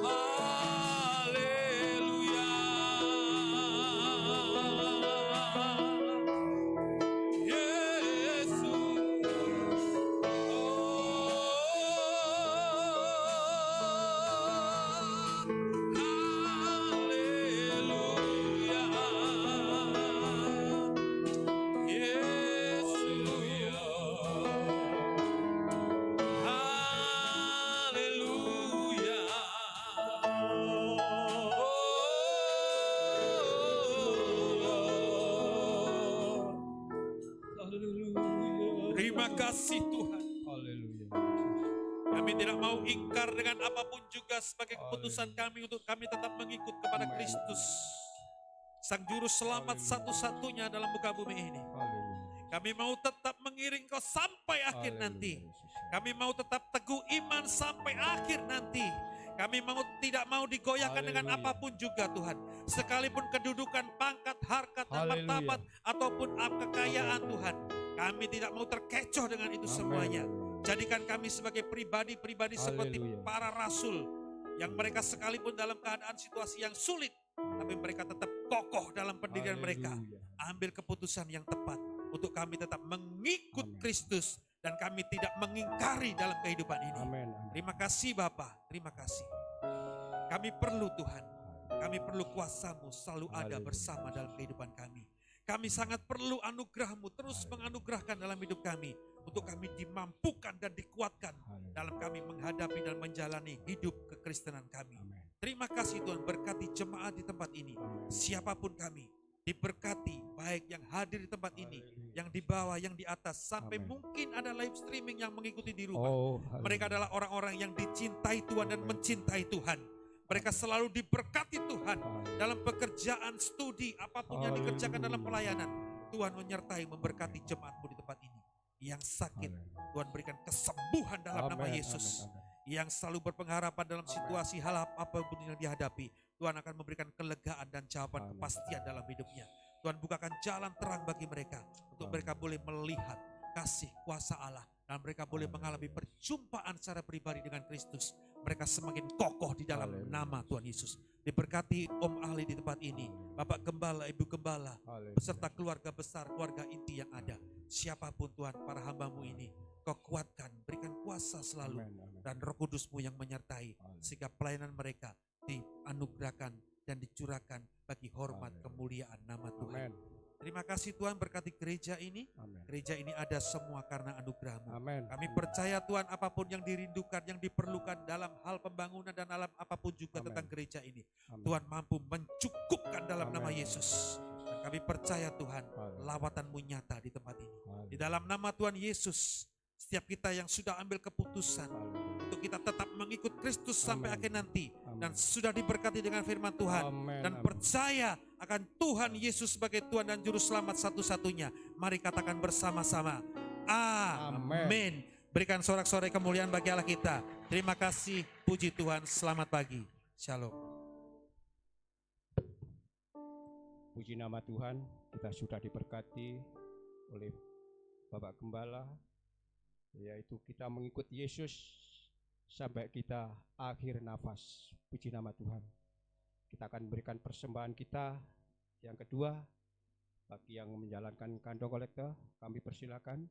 Oh, haleluya. Yesus. Haleluya. Terima kasih Tuhan. Haleluya. Kami tidak mau ingkar dengan apapun juga sebagai keputusan kami untuk kami tetap mengikut kepada Kristus, Sang Juru Selamat satu-satunya dalam muka bumi ini. Haleluya. Kami mau tetap mengiring Kau sampai akhir nanti. Kami mau tetap teguh iman sampai akhir nanti. Kami tidak mau digoyahkan dengan apapun juga Tuhan. Sekalipun kedudukan, pangkat, harkat, dan martabat, ataupun kekayaan Tuhan. Kami tidak mau terkecoh dengan itu semuanya. Jadikan kami sebagai pribadi-pribadi seperti para rasul. Yang mereka sekalipun dalam keadaan situasi yang sulit, tapi mereka tetap kokoh dalam pendirian mereka. Haleluya. Ambil keputusan yang tepat untuk kami tetap mengikut Amin. Kristus dan kami tidak mengingkari dalam kehidupan ini. Amin. Terima kasih Bapa, terima kasih. Kami perlu Tuhan, kami perlu kuasa-Mu selalu ada Haleluya. bersama dalam kehidupan kami. Kami sangat perlu anugerah-Mu terus menganugerahkan dalam hidup kami, untuk kami dimampukan dan dikuatkan Haleluya. dalam kami menghadapi dan menjalani hidup kekristenan kami. Amin. Terima kasih Tuhan, berkati jemaat di tempat ini. Amin. Siapapun kami, diberkati, baik yang hadir di tempat ini, Haleluya. yang di bawah, yang di atas, sampai Amin. mungkin ada live streaming yang mengikuti di rumah. Oh, Mereka adalah orang-orang yang dicintai Tuhan dan mencintai Tuhan. Mereka selalu diberkati Tuhan dalam pekerjaan, studi, apapun yang dikerjakan dalam pelayanan. Tuhan menyertai, memberkati jemaat-Mu di tempat ini. Yang sakit, Tuhan berikan kesembuhan dalam nama Yesus. Yang selalu berpengharapan dalam situasi hal apapun yang dihadapi, Tuhan akan memberikan kelegaan dan jawaban kepastian dalam hidupnya. Tuhan bukakan jalan terang bagi mereka, untuk mereka boleh melihat kasih kuasa Allah, dan mereka boleh mengalami perjumpaan secara pribadi dengan Kristus. Mereka semakin kokoh di dalam nama Tuhan Yesus. Diberkati Om Ali di tempat ini, Bapak Gembala, Ibu Gembala, beserta keluarga besar, keluarga inti yang ada. Siapapun Tuhan, para hamba-Mu ini, Kau kuatkan, berikan kuasa selalu, dan Roh Kudus-Mu yang menyertai, sehingga pelayanan mereka dianugerahkan dan dicurahkan bagi hormat kemuliaan nama Tuhan. Terima kasih Tuhan, berkati gereja ini. Gereja ini ada semua karena anugerah-Mu. Kami percaya Tuhan, apapun yang dirindukan, yang diperlukan dalam hal pembangunan dan dalam apapun juga tentang gereja ini, Tuhan mampu mencukupkan dalam nama Yesus. Dan kami percaya Tuhan, lawatan-Mu nyata di tempat ini. Di dalam nama Tuhan Yesus, setiap kita yang sudah ambil keputusan untuk kita tetap mengikut Kristus sampai akhir nanti, dan sudah diberkati dengan firman Tuhan, dan percaya akan Tuhan Yesus sebagai Tuhan dan Juru Selamat satu-satunya, mari katakan bersama-sama, amin. Berikan sorak-sorai kemuliaan bagi Allah kita. Terima kasih, puji Tuhan, selamat pagi, shalom. Puji nama Tuhan, kita sudah diberkati oleh Bapak Gembala, yaitu kita mengikut Yesus sampai kita akhir nafas. Puji nama Tuhan. Kita akan berikan persembahan kita yang kedua. Bagi yang menjalankan kantong kolektor, kami persilakan.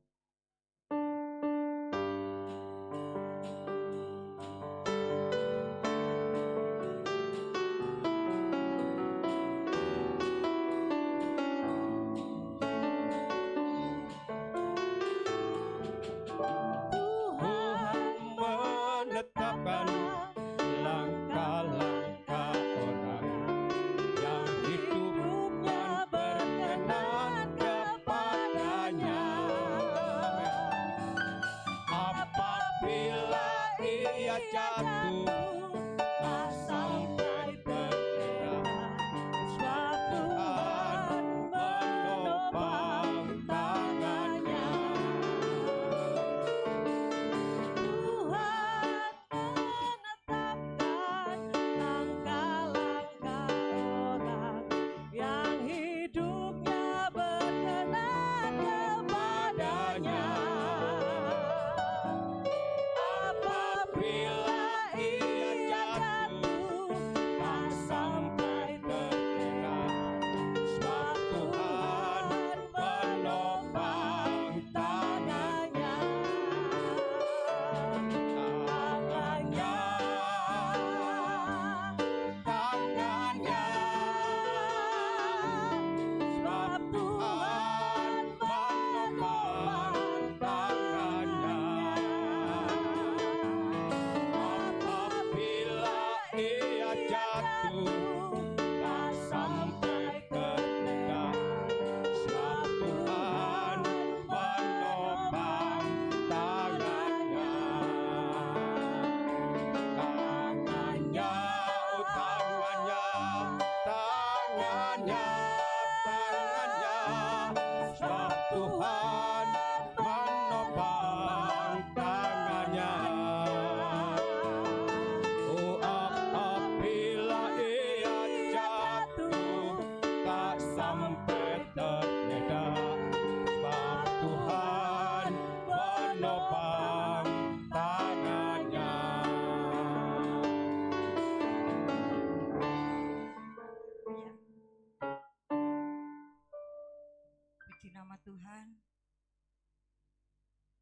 Apabila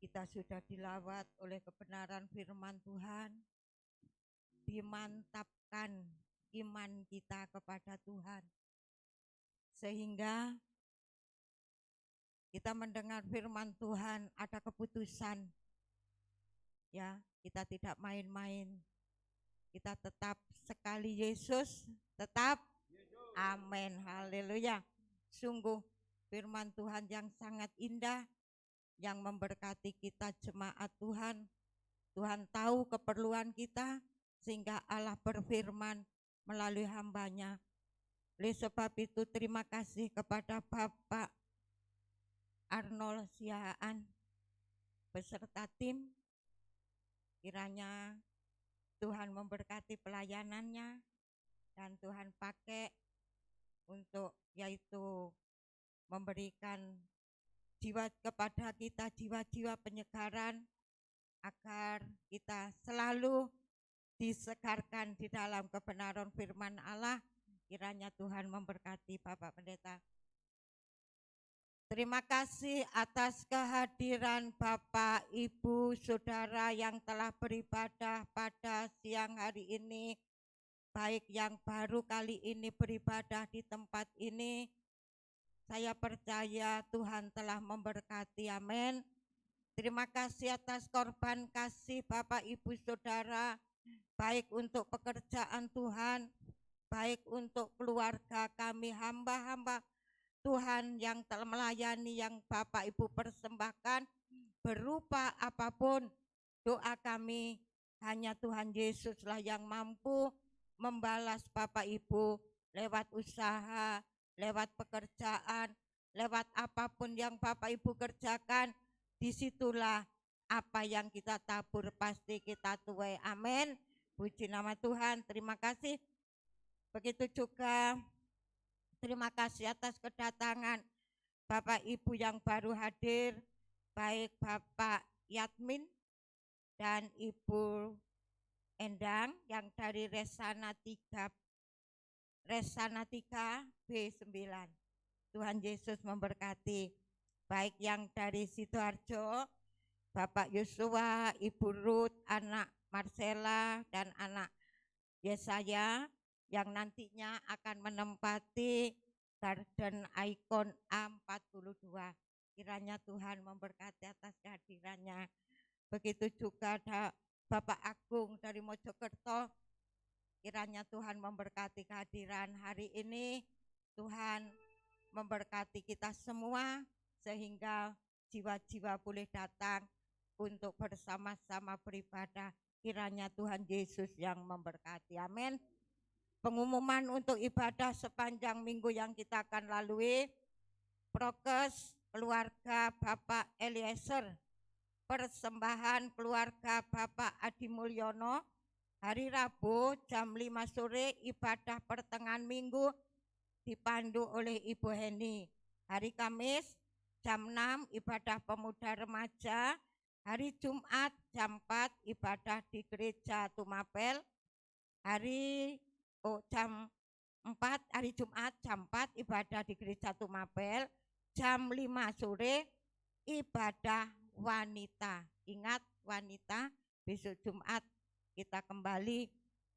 Kita sudah dilawat oleh kebenaran firman Tuhan, dimantapkan iman kita kepada Tuhan, sehingga kita mendengar firman Tuhan ada keputusan. Ya, kita tidak main-main. Kita tetap sekali Yesus, tetap amin, haleluya. Sungguh firman Tuhan yang sangat indah, yang memberkati kita jemaat Tuhan. Tuhan tahu keperluan kita, sehingga Allah berfirman melalui hambanya. Oleh sebab itu terima kasih kepada Bapak Arnold Siahaan beserta tim. Kiranya Tuhan memberkati pelayanannya dan Tuhan pakai untuk yaitu memberikan jiwa kepada kita, jiwa-jiwa penyegaran, agar kita selalu disegarkan di dalam kebenaran firman Allah. Kiranya Tuhan memberkati Bapak Pendeta. Terima kasih atas kehadiran Bapak, Ibu, Saudara yang telah beribadah pada siang hari ini, baik yang baru kali ini beribadah di tempat ini. Saya percaya Tuhan telah memberkati, amin. Terima kasih atas korban kasih Bapak, Ibu, Saudara, baik untuk pekerjaan Tuhan, baik untuk keluarga kami, hamba-hamba Tuhan yang telah melayani, yang Bapak Ibu persembahkan berupa apapun. Doa kami hanya Tuhan Yesuslah yang mampu membalas Bapak Ibu lewat usaha, lewat pekerjaan, lewat apapun yang Bapak Ibu kerjakan. Disitulah apa yang kita tabur pasti kita tuai, amin. Puji nama Tuhan, terima kasih. Begitu juga terima kasih atas kedatangan Bapak Ibu yang baru hadir, baik Bapak Yatmin dan Ibu Endang yang dari Resana 3 B9. Tuhan Yesus memberkati. Baik yang dari Sidoarjo, Bapak Yosua, Ibu Ruth, anak Marcella dan anak Yesaya yang nantinya akan menempati Garden Icon A42. Kiranya Tuhan memberkati atas kehadirannya. Begitu juga ada Bapak Agung dari Mojokerto. Kiranya Tuhan memberkati kehadiran hari ini. Tuhan memberkati kita semua sehingga jiwa-jiwa boleh datang untuk bersama-sama beribadah. Kiranya Tuhan Yesus yang memberkati, amin. Pengumuman untuk ibadah sepanjang minggu yang kita akan lalui. Prokes keluarga Bapak Eliezer, persembahan keluarga Bapak Adi Mulyono, hari Rabu jam 5 sore ibadah pertengahan minggu dipandu oleh Ibu Heni. Hari Kamis jam 6 ibadah pemuda remaja, hari Jumat jam 4 ibadah di gereja Tumapel, hari jam 4 hari Jumat jam 4 ibadah di gereja Tumapel, jam 5 sore ibadah wanita. Ingat wanita, besok Jumat kita kembali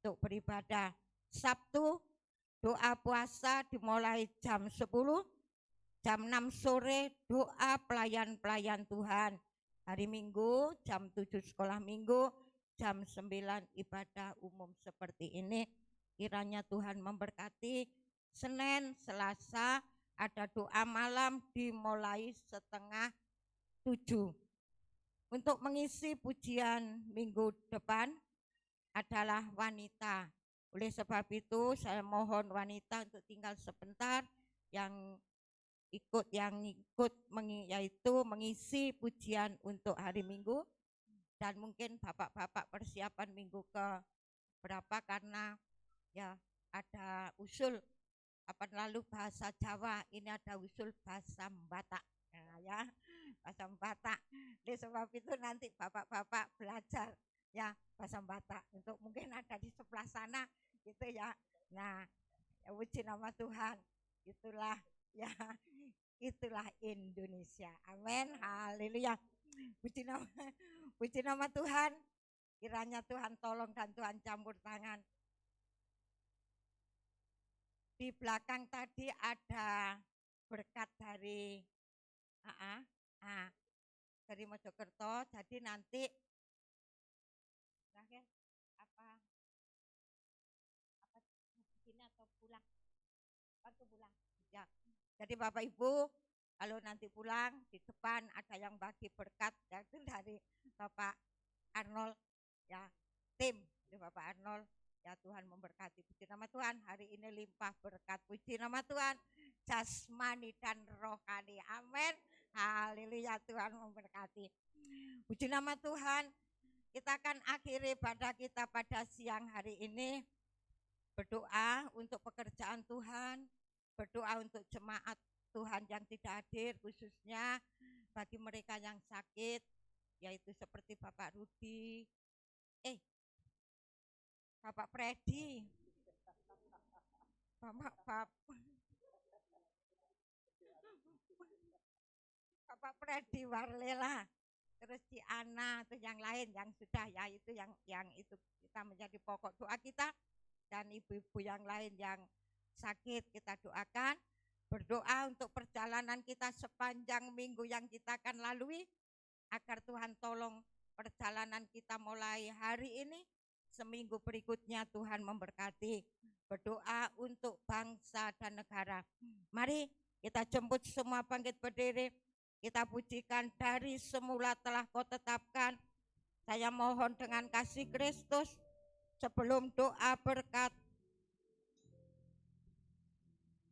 untuk beribadah. Sabtu doa puasa dimulai jam 10, jam 6 sore doa pelayan-pelayan Tuhan. Hari Minggu jam 7 sekolah minggu, jam 9 ibadah umum seperti ini. Kiranya Tuhan memberkati. Senin, Selasa ada doa malam dimulai setengah 7. Untuk mengisi pujian minggu depan adalah wanita. Oleh sebab itu saya mohon wanita untuk tinggal sebentar yang ikut yaitu mengisi pujian untuk hari Minggu, dan mungkin bapak-bapak persiapan minggu ke berapa karena ya ada usul apa lalu bahasa Jawa, ini ada usul bahasa Batak ya, bahasa Batak. Oleh sebab itu nanti bapak-bapak belajar ya bahasa Batak untuk mungkin ada di sebelah sana gitu ya. Nah, ya puji nama Tuhan. Itulah ya, itulah Indonesia. Amin. Haleluya. Puji nama, puji nama Tuhan. Kiranya Tuhan tolong dan Tuhan campur tangan. Di belakang tadi ada berkat dari dari Mojokerto. Jadi nanti apa sini atau pulang? Waktu pulang. Ya. Jadi Bapak Ibu, kalau nanti pulang di depan ada yang bagi berkat yaitu dari Bapak Arnold ya, tim dari Bapak Arnold. Ya Tuhan memberkati, puji nama Tuhan, hari ini limpah berkat, puji nama Tuhan, jasmani dan rohani, amin, haleluya, Tuhan memberkati. Puji nama Tuhan, kita akan akhiri ibadah kita pada siang hari ini, berdoa untuk pekerjaan Tuhan, berdoa untuk jemaat Tuhan yang tidak hadir, khususnya bagi mereka yang sakit, yaitu seperti Bapak Rudi, Bapak Freddy, Bapak Freddy Warlela, terus si Ana, terus yang lain yang sudah ya itu yang itu kita menjadi pokok doa kita, dan ibu-ibu yang lain yang sakit kita doakan, berdoa untuk perjalanan kita sepanjang minggu yang kita akan lalui, agar Tuhan tolong perjalanan kita mulai hari ini, seminggu berikutnya Tuhan memberkati. Berdoa untuk bangsa dan negara. Mari kita jemput semua bangkit berdiri. Kita pujikan dari semula telah kau tetapkan. Saya mohon dengan kasih Kristus sebelum doa berkat.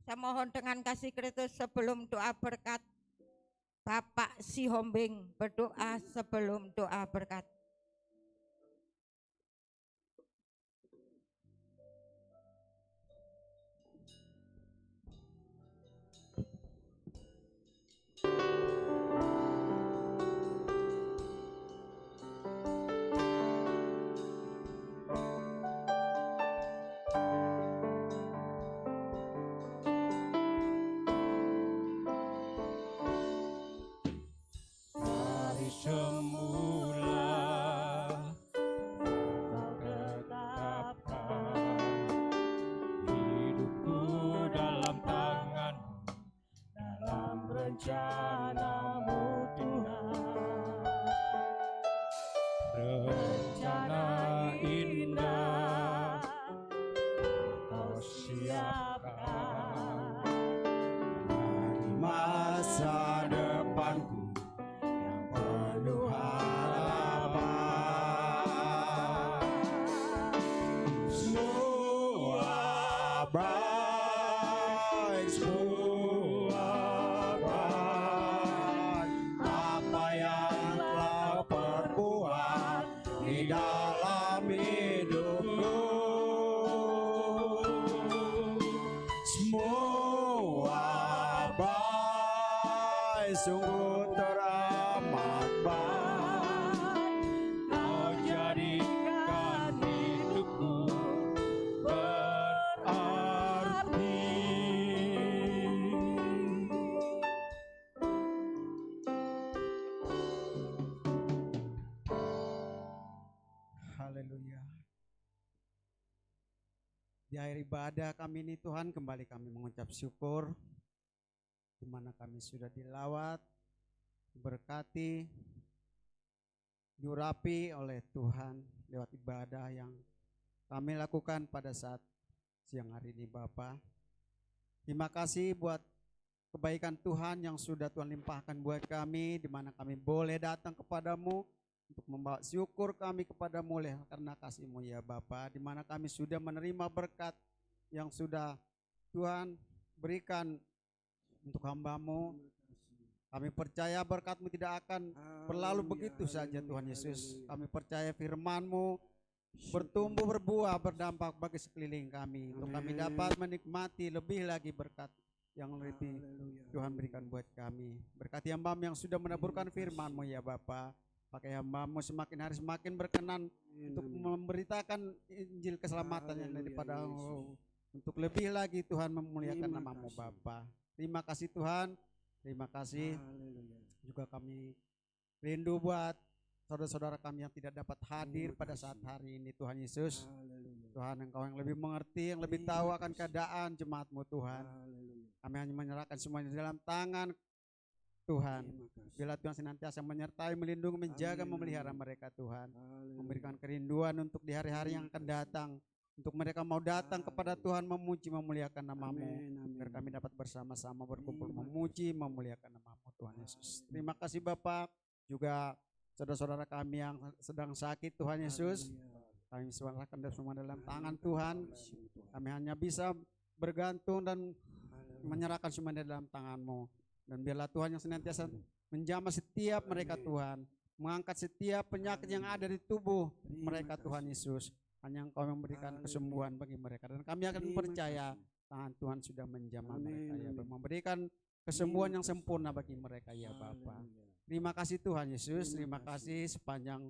Saya mohon dengan kasih Kristus sebelum doa berkat. Bapak Sihombing berdoa sebelum doa berkat. Rencanamu Tuhan, rencana indah kau siapkan bagi masa depanku yang penuh harapan. Semua baik, semua apa yang telah perbuat di dalam hidupku, semua baik, sungguh teramat baik. Kau jadikan hidupku berarti. Haleluya. Di akhir ibadah kami ini Tuhan, kembali kami mengucap syukur di mana kami sudah dilawat, diberkati, diurapi oleh Tuhan lewat ibadah yang kami lakukan pada saat siang hari ini Bapa. Terima kasih buat kebaikan Tuhan yang sudah Tuhan limpahkan buat kami, di mana kami boleh datang kepadamu untuk membawa syukur kami kepadamu oleh karena kasih-Mu ya Bapa, di mana kami sudah menerima berkat yang sudah Tuhan berikan untuk hamba-Mu. Kami percaya berkat-Mu tidak akan berlalu begitu saja Tuhan Yesus. Kami percaya firman-Mu bertumbuh, berbuah, berdampak bagi sekeliling kami, untuk kami dapat menikmati lebih lagi berkat yang lebih Tuhan berikan buat kami. Berkati hamba-Mu yang sudah menaburkan firman-Mu ya Bapa. Pakai hamba-Mu semakin hari semakin berkenan untuk memberitakan Injil keselamatan yang daripada untuk lebih lagi Tuhan memuliakan nama-Mu Bapa. Terima kasih Tuhan, terima kasih. Juga kami Rindu buat saudara-saudara kami yang tidak dapat hadir pada saat hari ini Tuhan Yesus. Tuhan, Engkau yang lebih mengerti, yang lebih tahu akan keadaan jemaat-Mu Tuhan. Kami hanya menyerahkan semuanya di dalam tangan Tuhan. Bila Tuhan senantiasa menyertai, melindungi, menjaga, memelihara mereka Tuhan. Memberikan kerinduan untuk di hari-hari yang akan datang. Untuk mereka mau datang kepada Tuhan, memuji, memuliakan nama-Mu. Agar kami dapat bersama-sama berkumpul, memuji, memuliakan nama-Mu Tuhan Yesus. Terima kasih Bapak. Juga saudara-saudara kami yang sedang sakit Tuhan Yesus. Kami serahkan semua dalam tangan Tuhan. Kami hanya bisa bergantung dan menyerahkan semuanya dalam tangan-Mu. Dan biarlah Tuhan yang senantiasa menjamah setiap mereka Tuhan. Mengangkat setiap penyakit yang ada di tubuh mereka Tuhan Yesus. Hanya Engkau yang memberikan kesembuhan bagi mereka. Dan kami akan percaya tangan Tuhan sudah menjamah mereka ya. Memberikan kesembuhan yang sempurna bagi mereka ya Bapa. Terima kasih Tuhan Yesus. Terima kasih sepanjang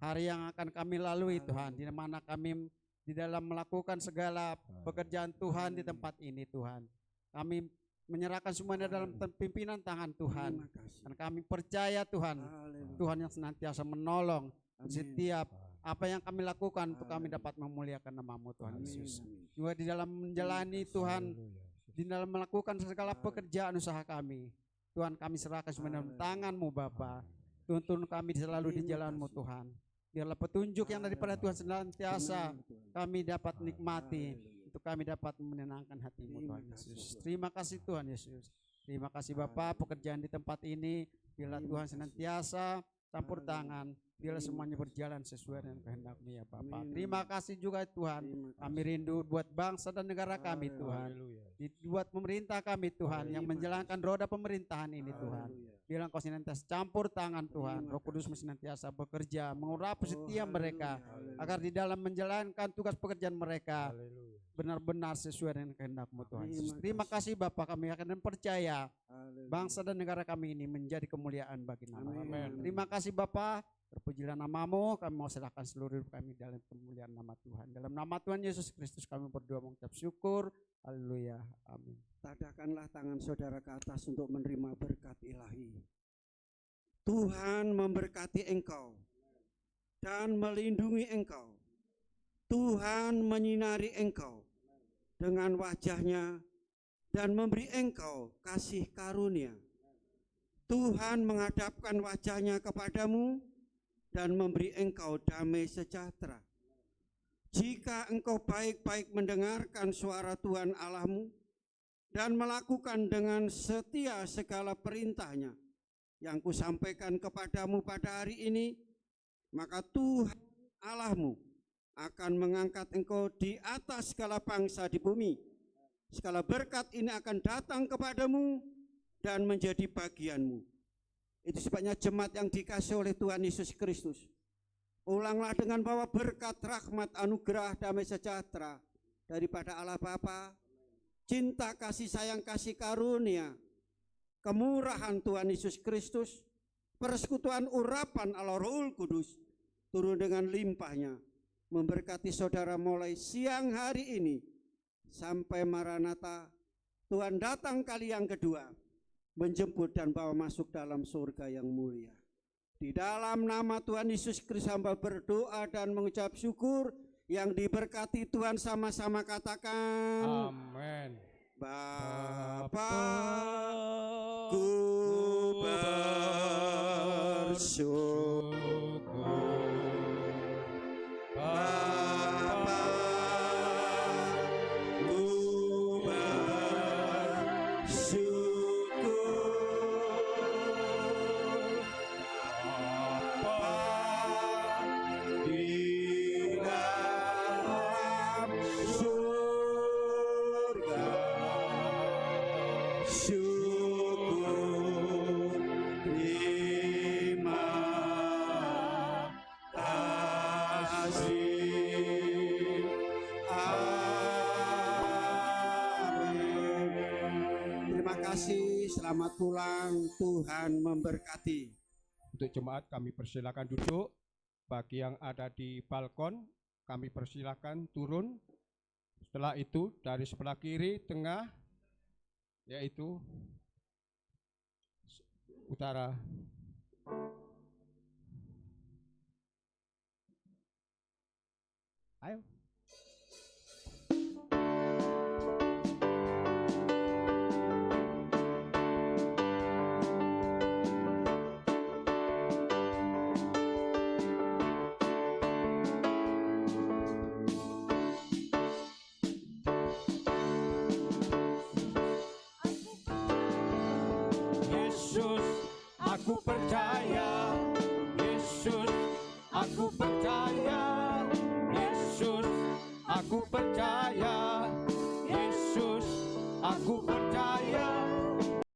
hari yang akan kami lalui Tuhan. Di mana kami di dalam melakukan segala pekerjaan Tuhan di tempat ini Tuhan. Kami menyerahkan semuanya dalam pimpinan tangan Tuhan. Dan kami percaya Tuhan, Tuhan yang senantiasa menolong setiap apa yang kami lakukan untuk kami dapat memuliakan nama-Mu Tuhan Yesus. Juga di dalam menjalani Tuhan, di dalam melakukan segala pekerjaan usaha kami, Tuhan kami serahkan semuanya dalam tangan-Mu Bapa. Tuntun kami selalu di jalan-Mu Tuhan. Biarlah petunjuk yang daripada Tuhan senantiasa kami dapat nikmati. Untuk kami dapat menenangkan hati-Mu Tuhan Yesus. Terima kasih Tuhan Yesus. Terima kasih Bapa, pekerjaan di tempat ini biarlah Tuhan senantiasa campur tangan, biarlah semuanya berjalan sesuai dengan kehendak-Mu ya Bapa. Terima kasih juga Tuhan, kami rindu buat bangsa dan negara kami Tuhan, buat pemerintah kami Tuhan yang menjalankan roda pemerintahan ini Tuhan. Biarlah Engkau senantiasa campur tangan Tuhan, Roh Kudus senantiasa bekerja, mengurapi setiap mereka agar di dalam menjalankan tugas pekerjaan mereka benar-benar sesuai dengan kehendak-Mu Tuhan Yesus. Terima kasih Bapak, kami akan percaya bangsa dan negara kami ini menjadi kemuliaan bagi nama-Mu. Terima kasih Bapak, terpujilah nama-Mu, kami mau serahkan seluruh hidup kami dalam kemuliaan nama Tuhan. Dalam nama Tuhan Yesus Kristus kami berdoa mengucap syukur. Haleluya. Amin. Tadahkanlah tangan saudara ke atas untuk menerima berkat ilahi. Tuhan memberkati engkau dan melindungi engkau. Tuhan menyinari engkau dengan wajahnya dan memberi engkau kasih karunia. Tuhan menghadapkan wajahnya kepadamu dan memberi engkau damai sejahtera. Jika engkau baik-baik mendengarkan suara Tuhan Allahmu dan melakukan dengan setia segala perintahnya yang kusampaikan kepadamu pada hari ini, maka Tuhan Allahmu akan mengangkat engkau di atas segala bangsa di bumi. Segala berkat ini akan datang kepadamu dan menjadi bagianmu. Itu sebabnya jemaat yang dikasihi oleh Tuhan Yesus Kristus, ulanglah dengan bawa berkat, rahmat, anugerah, damai sejahtera daripada Allah Bapa, cinta, kasih sayang, kasih karunia, kemurahan Tuhan Yesus Kristus, persekutuan urapan Allah Roh Kudus turun dengan limpahnya, memberkati saudara mulai siang hari ini sampai Maranatha, Tuhan datang kali yang kedua, menjemput dan bawa masuk dalam surga yang mulia. Di dalam nama Tuhan Yesus Kristus hamba berdoa dan mengucap syukur. Yang diberkati Tuhan sama-sama katakan Amin. Bapa ku bersyukur, Bapa ku bersyukur, Bapa di dalam surga, syukur, terima kasih, amin. Terima kasih, selamat pulang, Tuhan memberkati. Untuk jemaat kami persilakan duduk. Bagi yang ada di balkon kami persilakan turun. Setelah itu dari sebelah kiri, tengah, yaitu utara. Ayo. Yesus, aku percaya. Yesus, aku percaya. Yesus, aku percaya.